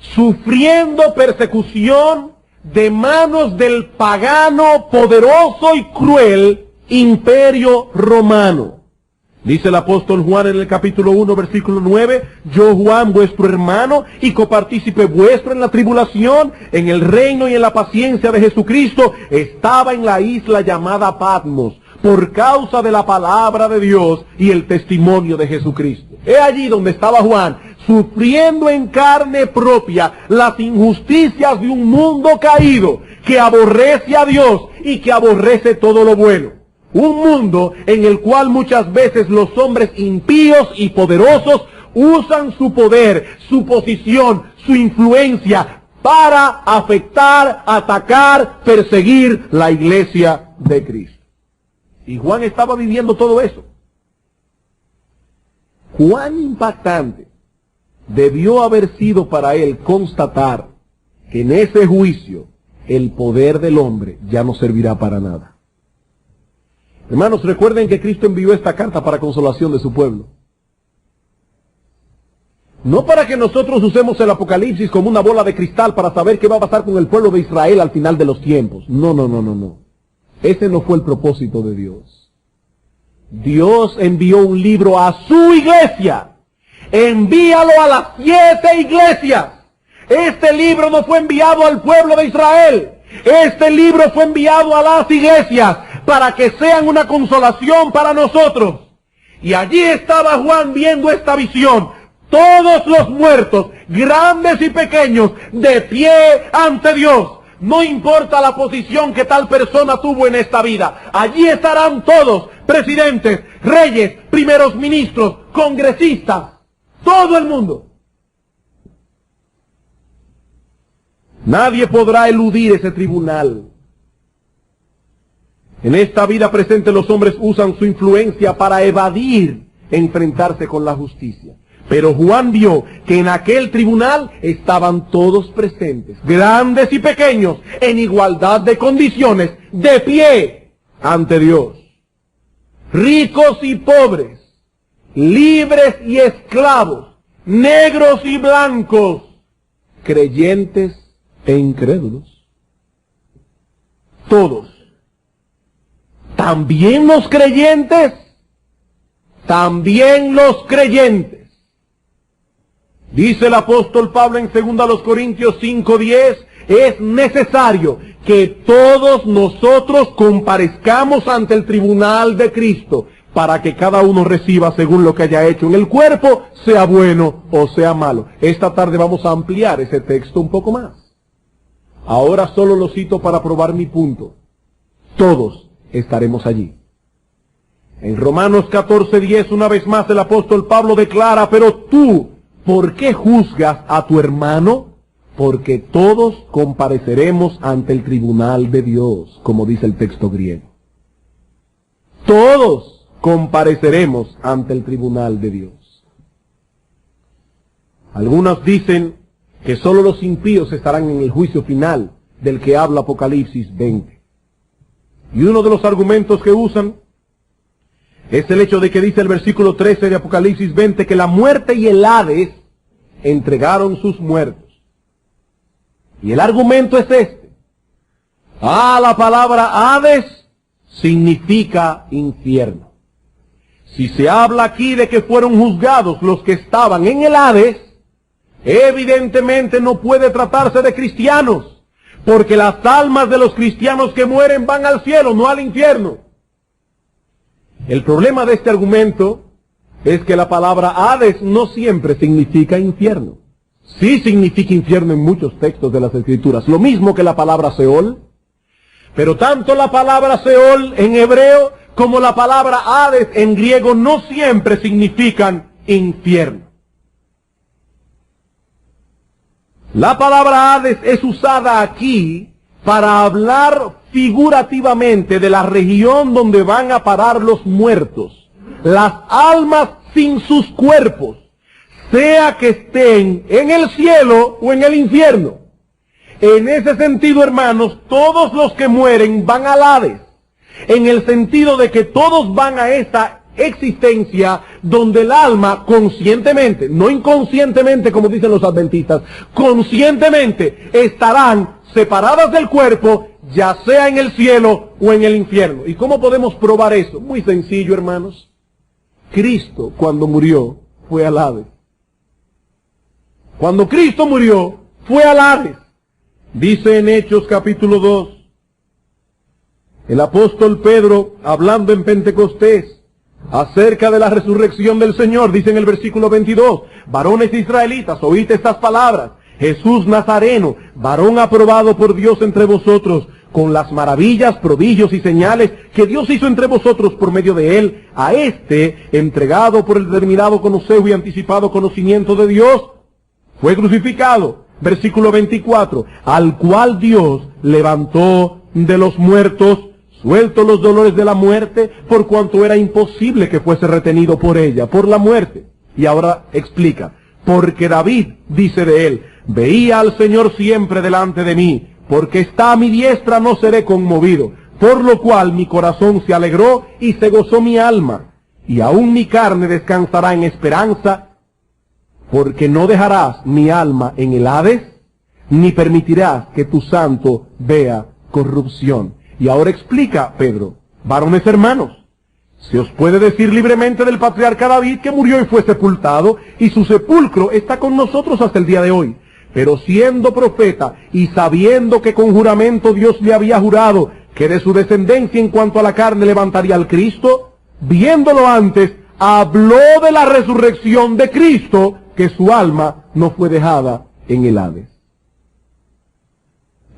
sufriendo persecución de manos del pagano, poderoso y cruel imperio romano. Dice el apóstol Juan en el capítulo 1, versículo 9, yo Juan, vuestro hermano y copartícipe vuestro en la tribulación, en el reino y en la paciencia de Jesucristo, estaba en la isla llamada Patmos, por causa de la palabra de Dios y el testimonio de Jesucristo. He allí donde estaba Juan, sufriendo en carne propia las injusticias de un mundo caído, que aborrece a Dios y que aborrece todo lo bueno. Un mundo en el cual muchas veces los hombres impíos y poderosos usan su poder, su posición, su influencia para afectar, atacar, perseguir la iglesia de Cristo. Y Juan estaba viviendo todo eso. Cuán impactante debió haber sido para él constatar que en ese juicio el poder del hombre ya no servirá para nada. Hermanos, recuerden que Cristo envió esta carta para consolación de su pueblo. No para que nosotros usemos el Apocalipsis como una bola de cristal para saber qué va a pasar con el pueblo de Israel al final de los tiempos. No. Ese no fue el propósito de Dios. Dios envió un libro a su iglesia. Envíalo a las 7 iglesias. Este libro no fue enviado al pueblo de Israel. Este libro fue enviado a las iglesias para que sean una consolación para nosotros. Y allí estaba Juan viendo esta visión. Todos los muertos, grandes y pequeños, de pie ante Dios. No importa la posición que tal persona tuvo en esta vida. Allí estarán todos, presidentes, reyes, primeros ministros, congresistas, todo el mundo. Nadie podrá eludir ese tribunal. En esta vida presente los hombres usan su influencia para evadir enfrentarse con la justicia. Pero Juan vio que en aquel tribunal estaban todos presentes, grandes y pequeños, en igualdad de condiciones, de pie ante Dios. Ricos y pobres, libres y esclavos, negros y blancos, creyentes e incrédulos. Todos. También los creyentes, también los creyentes. Dice el apóstol Pablo en 2 Corintios 5:10, es necesario que todos nosotros comparezcamos ante el tribunal de Cristo, para que cada uno reciba según lo que haya hecho en el cuerpo, sea bueno o sea malo. Esta tarde vamos a ampliar ese texto un poco más. Ahora solo lo cito para probar mi punto. Todos estaremos allí. En Romanos 14:10, una vez más el apóstol Pablo declara, pero tú, ¿por qué juzgas a tu hermano? Porque todos compareceremos ante el tribunal de Dios, como dice el texto griego. Todos compareceremos ante el tribunal de Dios. Algunos dicen que solo los impíos estarán en el juicio final del que habla Apocalipsis 20. Y uno de los argumentos que usan es el hecho de que dice el versículo 13 de Apocalipsis 20 que la muerte y el Hades entregaron sus muertos. Y el argumento es este. La palabra Hades significa infierno. Si se habla aquí de que fueron juzgados los que estaban en el Hades, evidentemente no puede tratarse de cristianos, porque las almas de los cristianos que mueren van al cielo, no al infierno. El problema de este argumento es que la palabra Hades no siempre significa infierno. Sí significa infierno en muchos textos de las Escrituras, lo mismo que la palabra Seol, pero tanto la palabra Seol en hebreo como la palabra Hades en griego no siempre significan infierno. La palabra Hades es usada aquí para hablar figurativamente de la región donde van a parar los muertos, las almas sin sus cuerpos, sea que estén en el cielo o en el infierno. En ese sentido, hermanos, todos los que mueren van al Hades, en el sentido de que todos van a esa existencia donde el alma conscientemente, no inconscientemente como dicen los adventistas, conscientemente estarán separadas del cuerpo, ya sea en el cielo o en el infierno. ¿Y cómo podemos probar eso? Muy sencillo, hermanos. Cristo, cuando murió, fue al Hades. Cuando Cristo murió, fue al Hades. Dice en Hechos capítulo 2, el apóstol Pedro, hablando en Pentecostés, acerca de la resurrección del Señor, dice en el versículo 22, varones israelitas, oíd estas palabras, Jesús Nazareno, varón aprobado por Dios entre vosotros, con las maravillas, prodigios y señales que Dios hizo entre vosotros por medio de él, a este, entregado por el determinado conocimiento y anticipado conocimiento de Dios, fue crucificado, versículo 24, al cual Dios levantó de los muertos, suelto los dolores de la muerte, por cuanto era imposible que fuese retenido por ella, por la muerte. Y ahora explica, porque David dice de él, veía al Señor siempre delante de mí, porque está a mi diestra no seré conmovido, por lo cual mi corazón se alegró y se gozó mi alma, y aún mi carne descansará en esperanza, porque no dejarás mi alma en el Hades, ni permitirás que tu santo vea corrupción. Y ahora explica Pedro, varones hermanos, se os puede decir libremente del patriarca David que murió y fue sepultado, y su sepulcro está con nosotros hasta el día de hoy. Pero siendo profeta y sabiendo que con juramento Dios le había jurado que de su descendencia en cuanto a la carne levantaría al Cristo, viéndolo antes, habló de la resurrección de Cristo, que su alma no fue dejada en el Hades.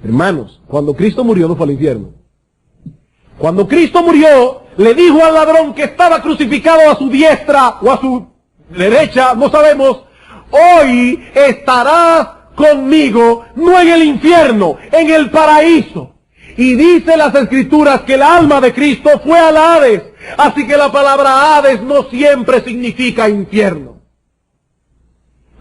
Hermanos, cuando Cristo murió no fue al infierno. Cuando Cristo murió, le dijo al ladrón que estaba crucificado a su diestra o a su derecha, no sabemos, hoy estarás conmigo, no en el infierno, en el paraíso. Y dice las Escrituras que el alma de Cristo fue al Hades. Así que la palabra Hades no siempre significa infierno.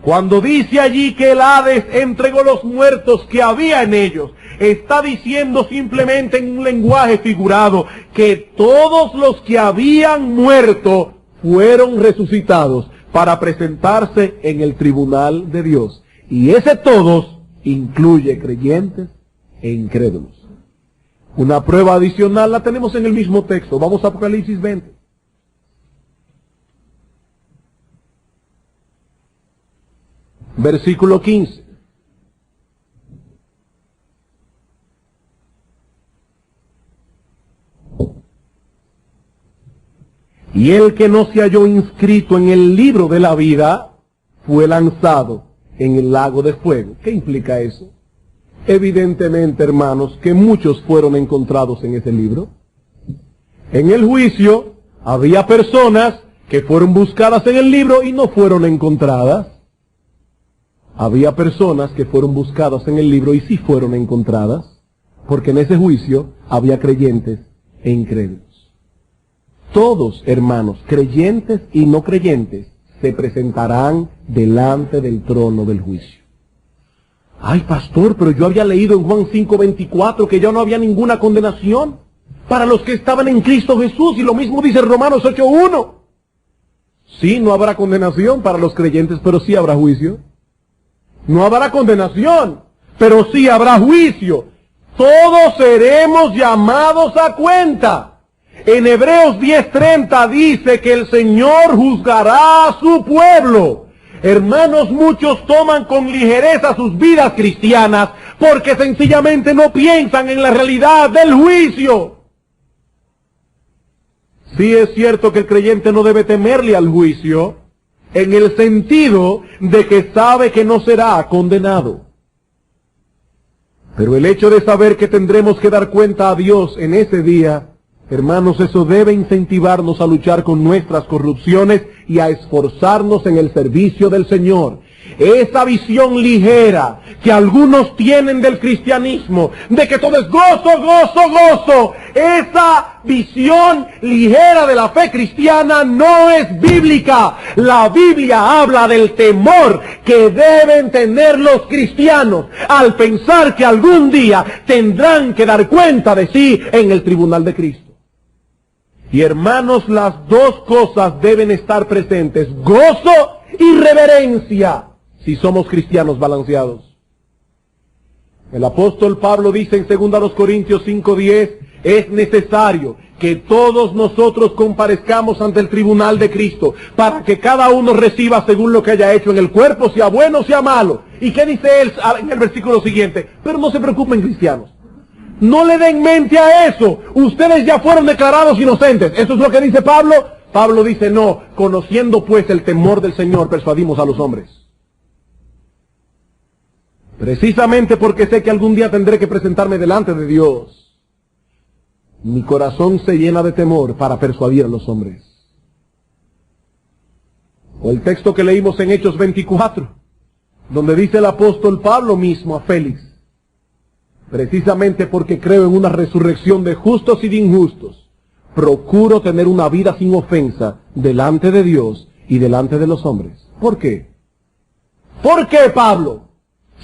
Cuando dice allí que el Hades entregó los muertos que había en ellos, está diciendo simplemente en un lenguaje figurado que todos los que habían muerto fueron resucitados para presentarse en el tribunal de Dios. Y ese todos incluye creyentes e incrédulos. Una prueba adicional la tenemos en el mismo texto. Vamos a Apocalipsis 20. Versículo 15. Y el que no se halló inscrito en el libro de la vida fue lanzado en el lago de fuego. ¿Qué implica eso? Evidentemente, hermanos, que muchos fueron encontrados en ese libro. En el juicio había personas que fueron buscadas en el libro y no fueron encontradas. Había personas que fueron buscadas en el libro y sí fueron encontradas, porque en ese juicio había creyentes e incrédulos. Todos, hermanos, creyentes y no creyentes, se presentarán delante del trono del juicio. Ay, pastor, pero yo había leído en Juan 5:24 que ya no había ninguna condenación para los que estaban en Cristo Jesús, y lo mismo dice Romanos 8:1. Sí, no habrá condenación para los creyentes, pero sí habrá juicio. No habrá condenación, pero sí habrá juicio. Todos seremos llamados a cuenta. En Hebreos 10:30 dice que el Señor juzgará a su pueblo. Hermanos, muchos toman con ligereza sus vidas cristianas porque sencillamente no piensan en la realidad del juicio. Sí es cierto que el creyente no debe temerle al juicio, en el sentido de que sabe que no será condenado. Pero el hecho de saber que tendremos que dar cuenta a Dios en ese día, hermanos, eso debe incentivarnos a luchar con nuestras corrupciones y a esforzarnos en el servicio del Señor. Esa visión ligera que algunos tienen del cristianismo, de que todo es gozo, gozo, gozo, esa visión ligera de la fe cristiana no es bíblica. La Biblia habla del temor que deben tener los cristianos al pensar que algún día tendrán que dar cuenta de sí en el tribunal de Cristo. Y hermanos, las dos cosas deben estar presentes: gozo y reverencia, si somos cristianos balanceados. El apóstol Pablo dice en 2 Corintios 5:10, es necesario que todos nosotros comparezcamos ante el tribunal de Cristo, para que cada uno reciba según lo que haya hecho en el cuerpo, sea bueno o sea malo. ¿Y qué dice él en el versículo siguiente? Pero no se preocupen, cristianos. No le den mente a eso. Ustedes ya fueron declarados inocentes. ¿Eso es lo que dice Pablo? Pablo dice, no, conociendo pues el temor del Señor, persuadimos a los hombres. Precisamente porque sé que algún día tendré que presentarme delante de Dios, mi corazón se llena de temor para persuadir a los hombres. O el texto que leímos en Hechos 24, donde dice el apóstol Pablo mismo a Félix, precisamente porque creo en una resurrección de justos y de injustos, procuro tener una vida sin ofensa delante de Dios y delante de los hombres. ¿Por qué? ¿Por qué, Pablo?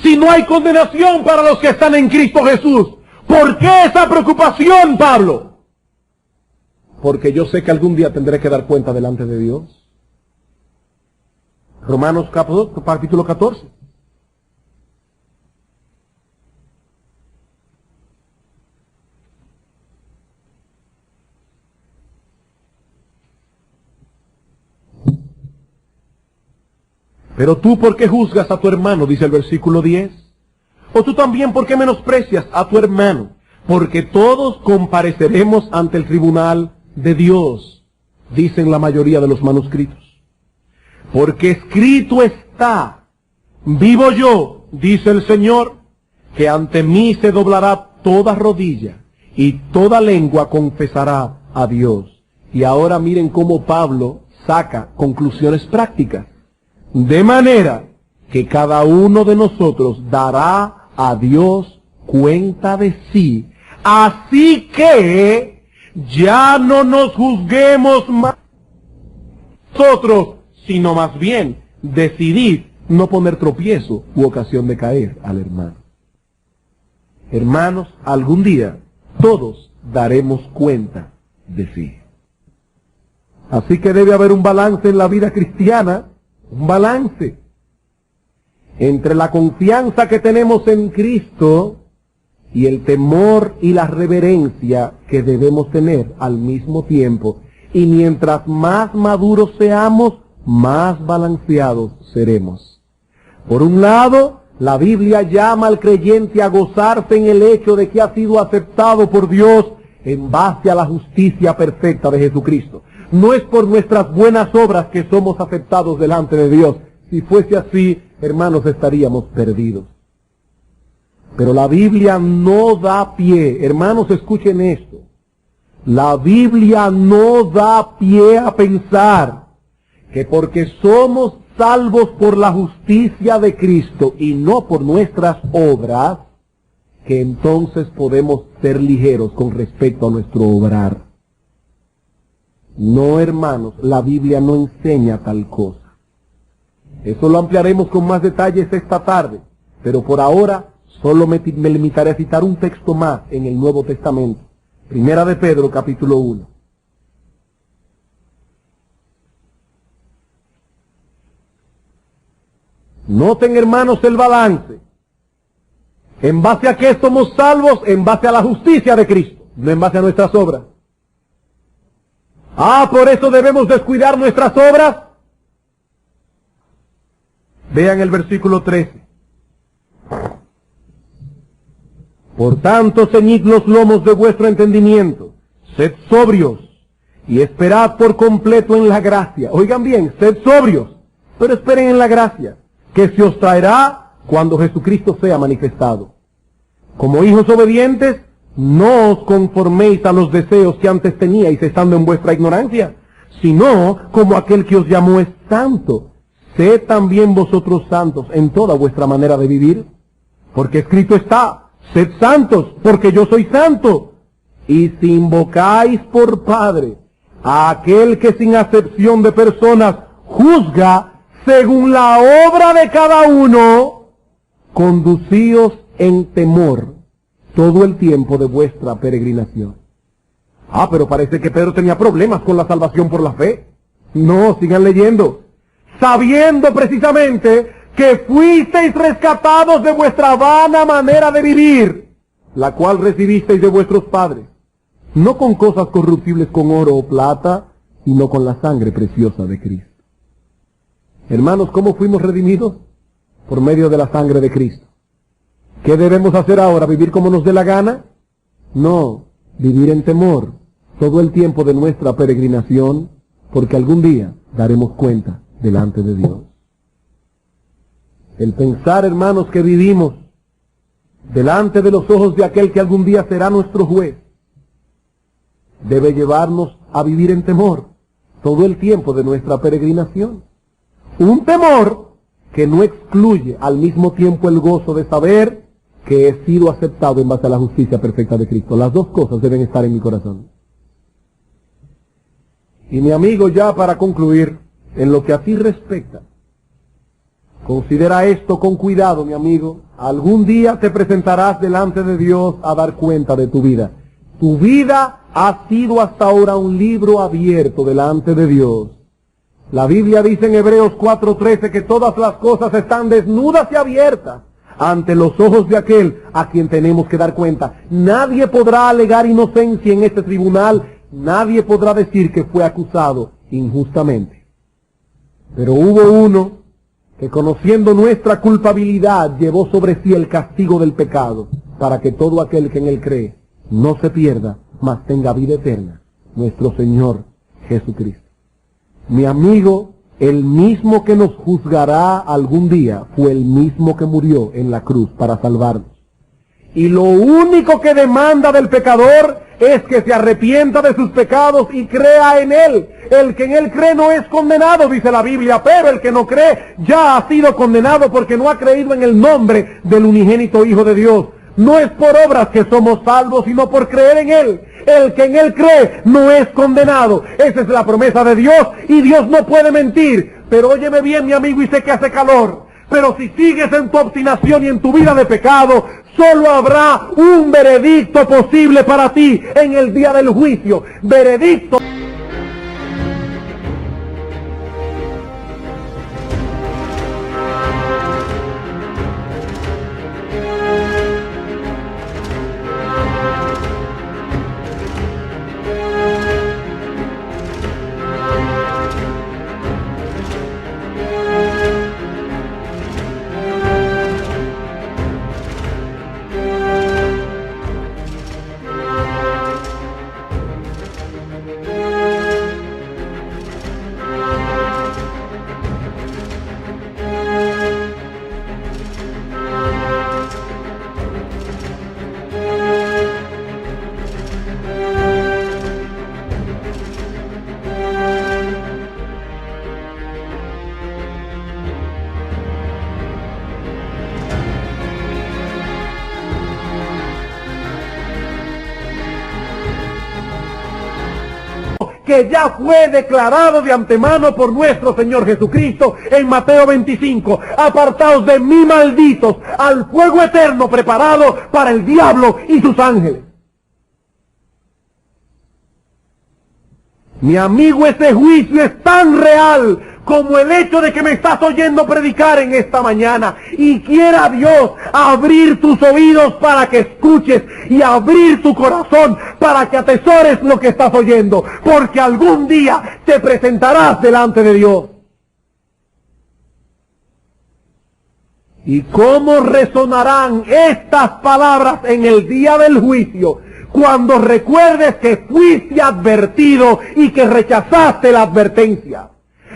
Si no hay condenación para los que están en Cristo Jesús, ¿por qué esa preocupación, Pablo? Porque yo sé que algún día tendré que dar cuenta delante de Dios. Romanos capítulo 14. Pero tú, ¿por qué juzgas a tu hermano? Dice el versículo 10. O tú también, ¿por qué menosprecias a tu hermano? Porque todos compareceremos ante el tribunal de Dios, dicen la mayoría de los manuscritos. Porque escrito está, vivo yo, dice el Señor, que ante mí se doblará toda rodilla y toda lengua confesará a Dios. Y ahora miren cómo Pablo saca conclusiones prácticas. De manera que cada uno de nosotros dará a Dios cuenta de sí. Así que ya no nos juzguemos más nosotros, sino más bien decidid no poner tropiezo u ocasión de caer al hermano. Hermanos, algún día todos daremos cuenta de sí. Así que debe haber un balance en la vida cristiana, un balance entre la confianza que tenemos en Cristo y el temor y la reverencia que debemos tener al mismo tiempo. Y mientras más maduros seamos, más balanceados seremos. Por un lado, la Biblia llama al creyente a gozarse en el hecho de que ha sido aceptado por Dios en base a la justicia perfecta de Jesucristo. No es por nuestras buenas obras que somos aceptados delante de Dios. Si fuese así, hermanos, estaríamos perdidos. Pero la Biblia no da pie, hermanos, escuchen esto. La Biblia no da pie a pensar que porque somos salvos por la justicia de Cristo y no por nuestras obras, que entonces podemos ser ligeros con respecto a nuestro obrar. No, hermanos, la Biblia no enseña tal cosa. Eso lo ampliaremos con más detalles esta tarde, pero por ahora solo me limitaré a citar un texto más en el Nuevo Testamento. Primera de Pedro, capítulo 1. Noten, hermanos, el balance. ¿En base a qué somos salvos? En base a la justicia de Cristo, no en base a nuestras obras. Por eso debemos descuidar nuestras obras. Vean el versículo 13. Por tanto, ceñid los lomos de vuestro entendimiento, sed sobrios y esperad por completo en la gracia. Oigan bien, sed sobrios, pero esperen en la gracia, que se os traerá cuando Jesucristo sea manifestado. Como hijos obedientes, no os conforméis a los deseos que antes teníais estando en vuestra ignorancia, sino como aquel que os llamó es santo. Sed también vosotros santos en toda vuestra manera de vivir, porque escrito está, sed santos, porque yo soy santo. Y si invocáis por Padre a aquel que sin acepción de personas juzga según la obra de cada uno, conducíos en temor todo el tiempo de vuestra peregrinación. Pero parece que Pedro tenía problemas con la salvación por la fe. No, sigan leyendo. Sabiendo precisamente que fuisteis rescatados de vuestra vana manera de vivir, la cual recibisteis de vuestros padres, no con cosas corruptibles con oro o plata, sino con la sangre preciosa de Cristo. Hermanos, ¿cómo fuimos redimidos? Por medio de la sangre de Cristo. ¿Qué debemos hacer ahora? ¿Vivir como nos dé la gana? No, vivir en temor todo el tiempo de nuestra peregrinación, porque algún día daremos cuenta delante de Dios. El pensar, hermanos, que vivimos delante de los ojos de aquel que algún día será nuestro juez, debe llevarnos a vivir en temor todo el tiempo de nuestra peregrinación. Un temor que no excluye al mismo tiempo el gozo de saber que he sido aceptado en base a la justicia perfecta de Cristo. Las dos cosas deben estar en mi corazón. Y mi amigo, ya para concluir, en lo que a ti respecta, considera esto con cuidado, mi amigo. Algún día te presentarás delante de Dios a dar cuenta de tu vida. Tu vida ha sido hasta ahora un libro abierto delante de Dios. La Biblia dice en Hebreos 4:13 que todas las cosas están desnudas y abiertas ante los ojos de aquel a quien tenemos que dar cuenta. Nadie podrá alegar inocencia en este tribunal. Nadie podrá decir que fue acusado injustamente. Pero hubo uno que, conociendo nuestra culpabilidad, llevó sobre sí el castigo del pecado, para que todo aquel que en él cree no se pierda, mas tenga vida eterna, nuestro Señor Jesucristo. Mi amigo, el mismo que nos juzgará algún día fue el mismo que murió en la cruz para salvarnos. Y lo único que demanda del pecador es que se arrepienta de sus pecados y crea en Él. El que en Él cree no es condenado, dice la Biblia, pero el que no cree ya ha sido condenado porque no ha creído en el nombre del unigénito Hijo de Dios. No es por obras que somos salvos, sino por creer en Él. El que en Él cree no es condenado. Esa es la promesa de Dios y Dios no puede mentir. Pero óyeme bien, mi amigo, y sé que hace calor. Pero si sigues en tu obstinación y en tu vida de pecado, solo habrá un veredicto posible para ti en el día del juicio. Veredicto. Que ya fue declarado de antemano por nuestro Señor Jesucristo en Mateo 25. Apartaos de mí, malditos, al fuego eterno preparado para el diablo y sus ángeles. Mi amigo, ese juicio es tan real como el hecho de que me estás oyendo predicar en esta mañana. Y quiera Dios abrir tus oídos para que escuches y abrir tu corazón para que atesores lo que estás oyendo. Porque algún día te presentarás delante de Dios. ¿Y cómo resonarán estas palabras en el día del juicio? Cuando recuerdes que fuiste advertido y que rechazaste la advertencia.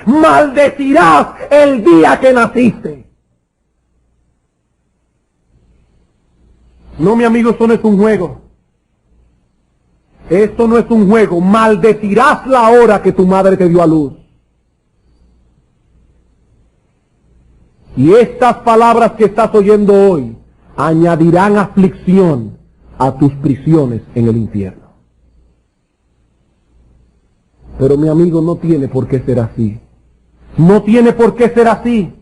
Maldecirás el día que naciste. No, mi amigo, esto no es un juego. Esto no es un juego. Maldecirás la hora que tu madre te dio a luz. Y estas palabras que estás oyendo hoy añadirán aflicción a tus prisiones en el infierno. Pero mi amigo, no tiene por qué ser así. No tiene por qué ser así.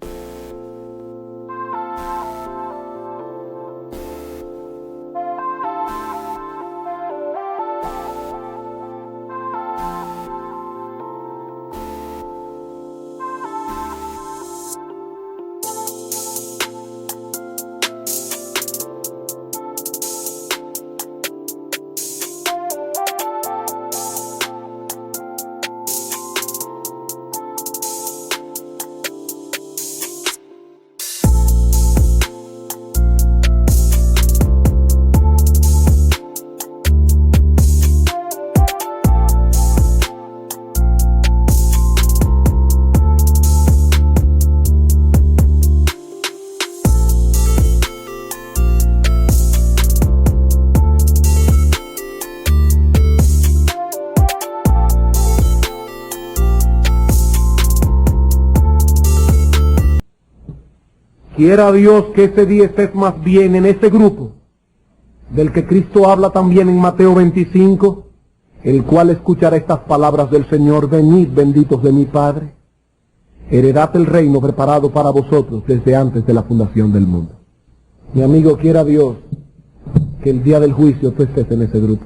Quiera Dios que ese día estés más bien en ese grupo del que Cristo habla también en Mateo 25, el cual escuchará estas palabras del Señor: venid, benditos de mi Padre, heredad el reino preparado para vosotros desde antes de la fundación del mundo. Mi amigo, quiera Dios que el día del juicio tú estés en ese grupo.